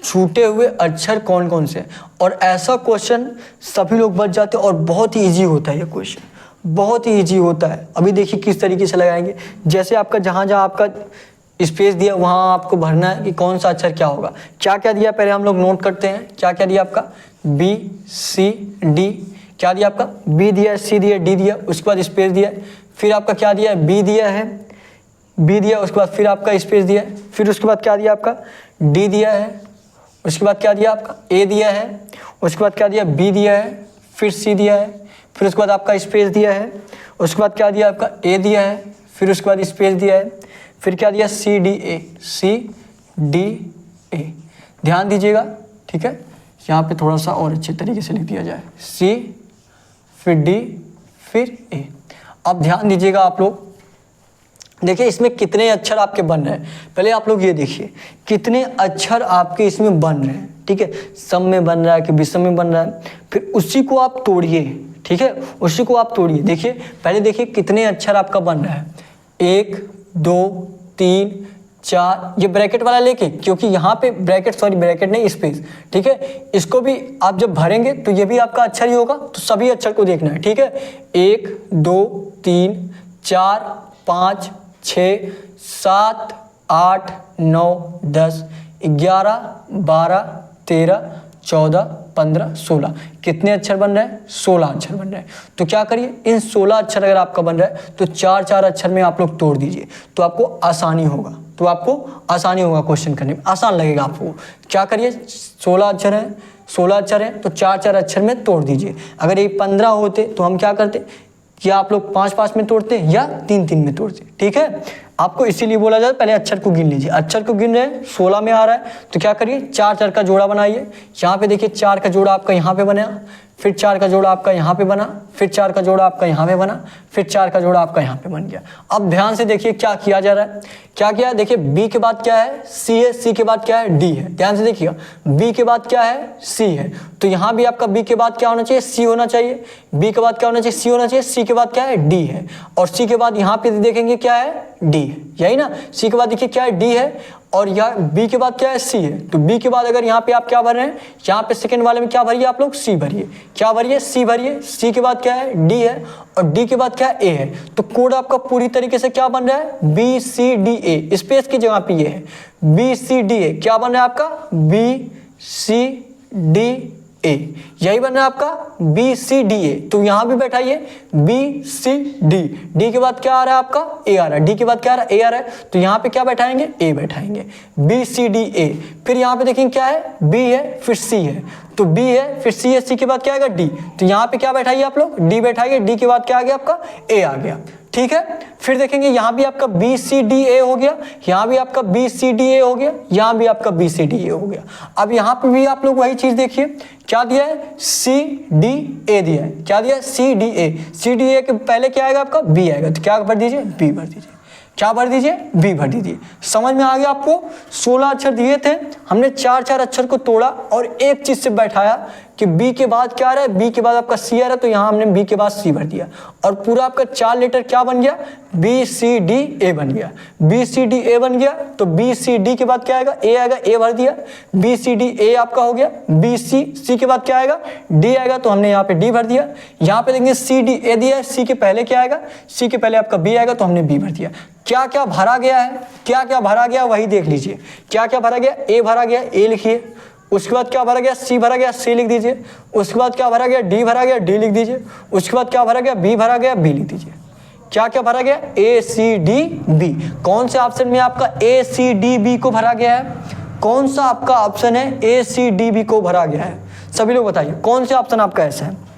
छूटे हुए अक्षर कौन कौन से हैं। और ऐसा क्वेश्चन सभी लोग बच जाते हैं और बहुत ही इजी होता है ये क्वेश्चन, बहुत ही ईजी होता है। अभी देखिए किस तरीके से लगाएंगे। जैसे आपका जहाँ जहाँ आपका स्पेस दिया वहाँ आपको भरना है कि कौन सा अक्षर क्या होगा। क्या क्या दिया पहले हम लोग नोट करते हैं। क्या क्या दिया आपका, बी सी डी, क्या दिया आपका, बी दिया, सी दिया, डी दिया, उसके बाद स्पेस दिया, फिर आपका क्या दिया है, बी दिया है, बी दिया, उसके बाद फिर आपका स्पेस दिया है, फिर उसके बाद क्या दिया आपका, डी दिया है, उसके बाद क्या दिया आपका, ए दिया है, उसके बाद क्या दिया, बी दिया है, फिर सी दिया है, फिर उसके बाद आपका स्पेस दिया है, उसके बाद क्या दिया आपका, ए दिया है, फिर उसके बाद स्पेस दिया है, फिर क्या दिया, सी डी ए, सी डी ए। ध्यान दीजिएगा, ठीक है, यहाँ पे थोड़ा सा और अच्छे तरीके से लिख दिया जाए, सी फिर डी फिर ए। अब ध्यान दीजिएगा आप लोग, देखिए इसमें कितने अक्षर आपके बन रहे हैं। पहले आप लोग ये देखिए कितने अक्षर आपके इसमें बन रहे हैं, ठीक है, सम में बन रहा है कि विषम में बन रहा है, फिर उसी को आप तोड़िए, ठीक है, उसी को आप तोड़िए। देखिए पहले देखिए कितने अक्षर आपका बन रहा है, 1 2 3 4, ये ब्रैकेट वाला लेके, क्योंकि यहाँ पे ब्रैकेट, सॉरी ब्रैकेट नहीं स्पेस, ठीक है, इसको भी आप जब भरेंगे तो ये भी आपका अक्षर ही होगा, तो सभी अक्षर को देखना है, ठीक है। 1 2 3 4 5 6 7 8 9 10 11 12 13 14 15 16, कितने अक्षर बन रहे हैं, 16 अक्षर बन रहे हैं। तो क्या करिए, इन 16 अक्षर अगर आपका बन रहा है तो 4-4 अक्षर में आप लोग तोड़ दीजिए, तो आपको आसानी होगा, तो आपको आसानी होगा क्वेश्चन करने में, आसान लगेगा आपको। क्या करिए, 16 अक्षर हैं, 16 अक्षर हैं तो 4-4 अक्षर में तोड़ दीजिए। अगर ये 15 होते तो हम क्या करते, क्या आप लोग 5-5 में तोड़ते या 3-3 में तोड़ते, ठीक है। आपको इसीलिए बोला जाता है पहले अक्षर को गिन लीजिए। अक्षर को गिन रहे हैं, 16 में आ रहा है तो क्या करिए, 4-4 का जोड़ा बनाइए। यहाँ पे देखिए 4 का जोड़ा आपका यहाँ पे बना, फिर 4 का जोड़ा आपका यहाँ पे बना, फिर 4 का जोड़ा आपका यहाँ पे बना, फिर 4 का जोड़ा आपका यहाँ पे बन गया। अब ध्यान से देखिए क्या किया जा रहा है, क्या किया है, देखिए बी के बाद क्या है, सी है, सी के बाद क्या है, डी है। ध्यान से देखिएगा, बी के बाद क्या है, सी है, तो यहाँ भी आपका बी के बाद क्या होना चाहिए, सी होना चाहिए, बी के बाद क्या होना चाहिए, सी होना चाहिए, सी के बाद क्या है, डी है, और सी के बाद यहाँ पे देखेंगे क्या है, डी है, यही ना। सी के बाद देखिए क्या है, डी है, और यहाँ बी के बाद क्या है, सी है, तो बी के बाद अगर यहाँ पे आप क्या भर रहे हैं, यहाँ पे सेकंड वाले में क्या भरिए आप लोग, सी भरिए, क्या भरिए, सी भरिए। सी के बाद क्या है, डी है, और डी के बाद क्या है, ए है, तो कोड आपका पूरी तरीके से क्या बन रहा है, B C D A, space की जगह पे ये है, बी सी डी ए, क्या बन रहा है आपका, बी सी डी ए, यही बन रहा है आपका बी सी डी ए। तो यहां भी बैठाइए बी सी डी, डी के बाद क्या आ रहा है आपका, ए आ रहा है, डी के बाद क्या आ रहा है, ए आ रहा है, तो यहाँ पे क्या बैठाएंगे, ए बैठाएंगे, बी सी डी ए। फिर यहाँ पे देखेंगे क्या है, बी है, फिर सी है, तो बी है, फिर सी है, सी के बाद क्या आएगा, डी, तो यहाँ पे क्या बैठाइए आप लोग, डी बैठाइए, डी के बाद क्या आ गया आपका, ए आ गया, ठीक है। फिर देखेंगे यहाँ भी आपका बी सी डी ए हो गया, यहाँ भी आपका बी सी डी ए हो गया, यहाँ भी आपका बी सी डी ए हो गया। अब यहाँ पे भी आप लोग वही चीज देखिए, क्या दिया है, सी डी ए दिया है, क्या दिया है, सी डी ए, सी डी ए के पहले क्या आएगा आपका, बी आएगा, तो क्या भर दीजिए, बी भर दीजिए, क्या भर दीजिए, बी भर दीजिए। समझ में आ गया आपको, 16 अक्षर दिए थे, हमने 4-4 अक्षर को तोड़ा और एक चीज से बैठाया कि बी के बाद क्या आ रहा है, बी के बाद आपका सी आ रहा है, तो यहाँ हमने बी के बाद सी भर दिया, और पूरा आपका 4 लेटर क्या बन गया, बी सी डी ए बन गया, बी सी डी ए बन गया, तो बी सी डी के बाद क्या आएगा, ए आएगा, ए भर दिया, बी सी डी ए आपका हो गया, बी सी, सी के बाद क्या आएगा, डी आएगा, तो हमने यहाँ पे डी भर दिया। यहाँ पे देखेंगे सी डी ए दिया है, सी के पहले क्या आएगा, सी के पहले आपका बी आएगा, तो हमने बी भर दिया। क्या क्या भरा गया है, क्या क्या भरा गया वही देख लीजिए, क्या क्या भरा गया, ए भरा गया, ए लिखिए, उसके बाद क्या भरा गया, सी भरा गया, सी लिख दीजिए, उसके बाद क्या भरा गया, डी भरा गया, डी लिख दीजिए, उसके बाद क्या भरा गया, बी भरा गया, बी लिख दीजिए। क्या क्या भरा गया, ए सी डी बी। कौन से ऑप्शन में आपका ए सी डी बी को भरा गया है, कौन सा आपका ऑप्शन है ए सी डी बी को भरा गया है, सभी लोग बताइए कौन से ऑप्शन आपका ऐसा है।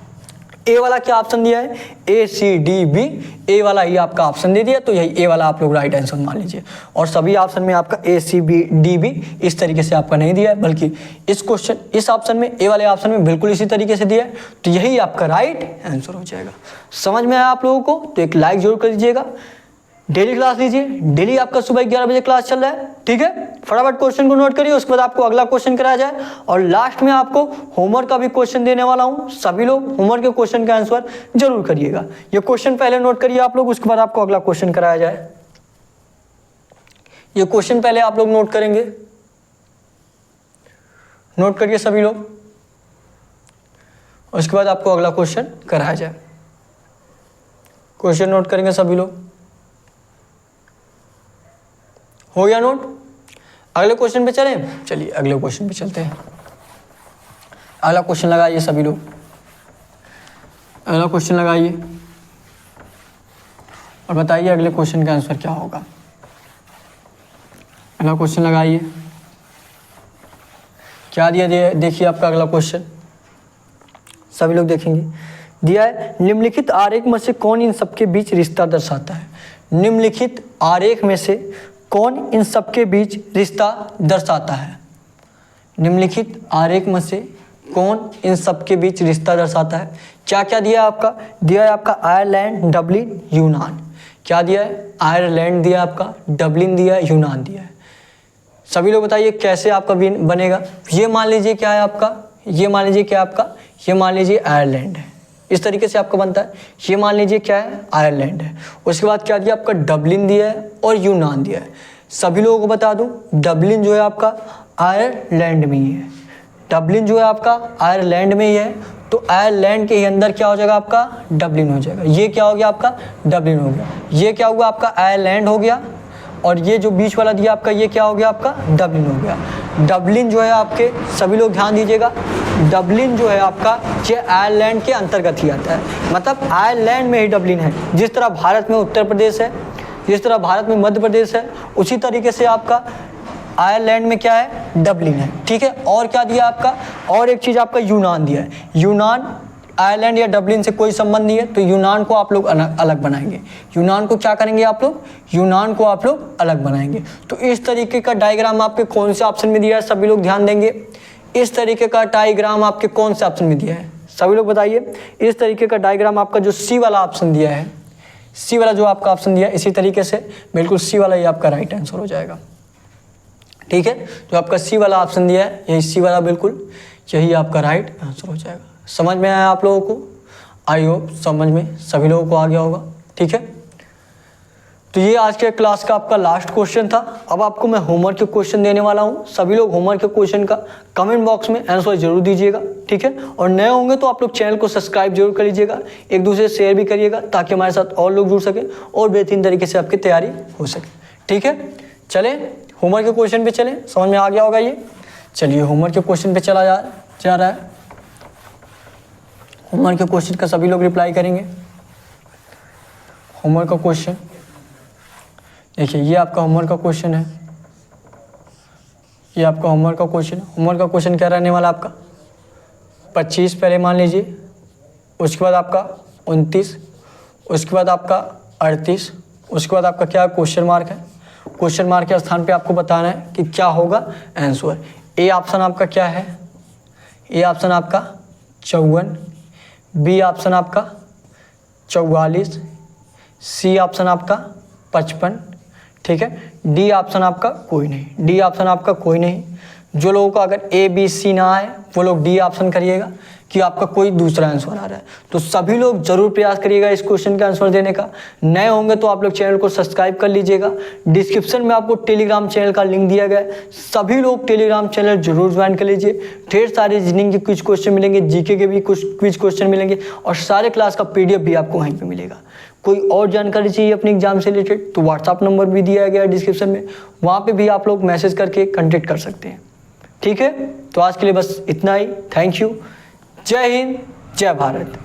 ए वाला क्या ऑप्शन दिया है, ए सी डी बी, ए वाला ही आपका ऑप्शन दे दिया, तो यही ए वाला आप लोग राइट आंसर मान लीजिए। और सभी ऑप्शन में आपका ए सी बी डी बी इस तरीके से आपका नहीं दिया है, बल्कि इस क्वेश्चन, इस ऑप्शन में, ए वाले ऑप्शन में बिल्कुल इसी तरीके से दिया है, तो यही आपका राइट आंसर हो जाएगा। समझ में आया आप लोगों को, तो एक लाइक जरूर कर दीजिएगा। डेली क्लास लीजिए, डेली आपका सुबह 11 बजे क्लास चल रहा है, ठीक है। फटाफट क्वेश्चन को नोट करिए, उसके बाद आपको अगला क्वेश्चन कराया जाए, और लास्ट में आपको होमवर्क का भी क्वेश्चन देने वाला हूं। सभी लोग होमवर्क के क्वेश्चन का आंसर जरूर करिएगा। ये क्वेश्चन पहले नोट करिए आप लोग, उसके बाद आपको अगला क्वेश्चन कराया जाए। ये क्वेश्चन पहले आप लोग नोट करेंगे, नोट करिए सभी लोग, उसके बाद आपको अगला क्वेश्चन कराया जाए। क्वेश्चन नोट करेंगे सभी लोग, हो गया नोट। अगले क्वेश्चन पे चलें, चलिए अगले क्वेश्चन पे चलते हैं। अगला क्वेश्चन लगाइए सभी लोग, अगला क्वेश्चन लगाइए और बताइए अगले क्वेश्चन का आंसर क्या होगा। अगला क्वेश्चन लगाइए, क्या दिया देखिए आपका अगला क्वेश्चन, सभी लोग देखेंगे। दिया है निम्नलिखित आरेख में से कौन इन सबके बीच रिश्ता दर्शाता है। निम्नलिखित आरेख में से कौन इन सबके बीच रिश्ता दर्शाता है। निम्नलिखित आरेख में से कौन इन सबके बीच रिश्ता दर्शाता है। क्या क्या दिया है आपका, दिया है आपका आयरलैंड, डबलिन, यूनान। क्या दिया है, आयरलैंड दिया आपका, डबलिन दिया है, यूनान दिया है। सभी लोग बताइए कैसे आपका बनेगा। ये मान लीजिए क्या है आपका, ये मान लीजिए क्या आपका, ये मान लीजिए आयरलैंड है, इस तरीके से आपका बनता है। ये मान लीजिए क्या है, आयरलैंड है। उसके बाद क्या दिया आपका, डबलिन दिया है और यूनान दिया है। सभी लोगों को बता दूं, डबलिन जो है आपका आयरलैंड में ही है, डबलिन जो है आपका आयरलैंड में ही है। तो आयरलैंड के ही अंदर क्या हो जाएगा आपका, डबलिन हो जाएगा। ये क्या हो गया आपका, डबलिन हो गया। ये क्या हुआ आपका, आयरलैंड हो गया। और ये जो बीच वाला दिया आपका, ये क्या हो गया आपका, डबलिन हो गया। डबलिन जो है आपके, सभी लोग ध्यान दीजिएगा, डबलिन जो है आपका ये आयरलैंड के अंतर्गत ही आता है। मतलब आयरलैंड में ही डबलिन है। जिस तरह भारत में उत्तर प्रदेश है, जिस तरह भारत में मध्य प्रदेश है, उसी तरीके से आपका आयरलैंड में क्या है, डबलिन है। ठीक है, और क्या दिया आपका, और एक चीज़ आपका यूनान दिया है। यूनान आयरलैंड या डबलिन से कोई संबंध नहीं है, तो यूनान को आप लोग अलग बनाएंगे। यूनान को क्या करेंगे आप लोग, यूनान को आप लोग अलग बनाएंगे। तो इस तरीके का डायग्राम आपके कौन से ऑप्शन में दिया है, सभी लोग ध्यान देंगे। इस तरीके का डायग्राम आपके कौन से ऑप्शन में दिया है, सभी लोग बताइए। इस तरीके का डायग्राम आपका जो सी वाला ऑप्शन दिया है, सी वाला जो आपका ऑप्शन दिया है, इसी तरीके से बिल्कुल सी वाला ही आपका राइट आंसर हो जाएगा। ठीक है, जो आपका सी वाला ऑप्शन दिया है, यही सी वाला बिल्कुल यही आपका राइट आंसर हो जाएगा। समझ में आया आप लोगों को, आई होप समझ में सभी लोगों को आ गया होगा। ठीक है, तो ये आज के क्लास का आपका लास्ट क्वेश्चन था। अब आपको मैं होमवर्क के क्वेश्चन देने वाला हूँ। सभी लोग होमवर्क के क्वेश्चन का कमेंट बॉक्स में आंसर जरूर दीजिएगा। ठीक है, और नए होंगे तो आप लोग चैनल को सब्सक्राइब जरूर कर लीजिएगा, एक दूसरे से शेयर भी करिएगा, ताकि हमारे साथ और लोग जुड़ सके और बेहतरीन तरीके से आपकी तैयारी हो सके। ठीक है, चलें होमवर्क के क्वेश्चन पे चलें, समझ में आ गया होगा ये। चलिए होमवर्क के क्वेश्चन पे चला जा रहा है। होमवर्क के क्वेश्चन का सभी लोग रिप्लाई करेंगे। होमवर्क का क्वेश्चन देखिए, ये आपका होमवर्क का क्वेश्चन है, ये आपका होमवर्क का क्वेश्चन। होमवर्क का क्वेश्चन क्या रहने वाला आपका, 25 पहले मान लीजिए, उसके बाद आपका 29, उसके बाद आपका 38, उसके बाद आपका क्या क्वेश्चन मार्क है। क्वेश्चन मार्क के स्थान पे आपको बताना है कि क्या होगा आंसर। ए ऑप्शन आपका क्या है, ए ऑप्शन आपका 54, बी ऑप्शन आपका 44, सी ऑप्शन आपका 55। ठीक है, डी ऑप्शन आपका कोई नहीं, डी ऑप्शन आपका कोई नहीं। जो लोगों को अगर ए बी सी ना आए वो लोग डी ऑप्शन करिएगा कि आपका कोई दूसरा आंसर आ रहा है। तो सभी लोग जरूर प्रयास करिएगा इस क्वेश्चन का आंसर देने का। नए होंगे तो आप लोग चैनल को सब्सक्राइब कर लीजिएगा। डिस्क्रिप्शन में आपको टेलीग्राम चैनल का लिंक दिया गया है, सभी लोग टेलीग्राम चैनल जरूर ज्वाइन कर लीजिए। ढेर सारे रीजनिंग के कुछ क्वेश्चन मिलेंगे, जीके के भी कुछ क्विज क्वेश्चन मिलेंगे, और सारे क्लास का PDF भी आपको वहीं पर मिलेगा। कोई और जानकारी चाहिए अपने एग्जाम से रिलेटेड तो व्हाट्सअप नंबर भी दिया गया है डिस्क्रिप्शन में, वहाँ पे भी आप लोग मैसेज करके कांटेक्ट कर सकते हैं। ठीक है, तो आज के लिए बस इतना ही। थैंक यू, जय हिंद, जय भारत।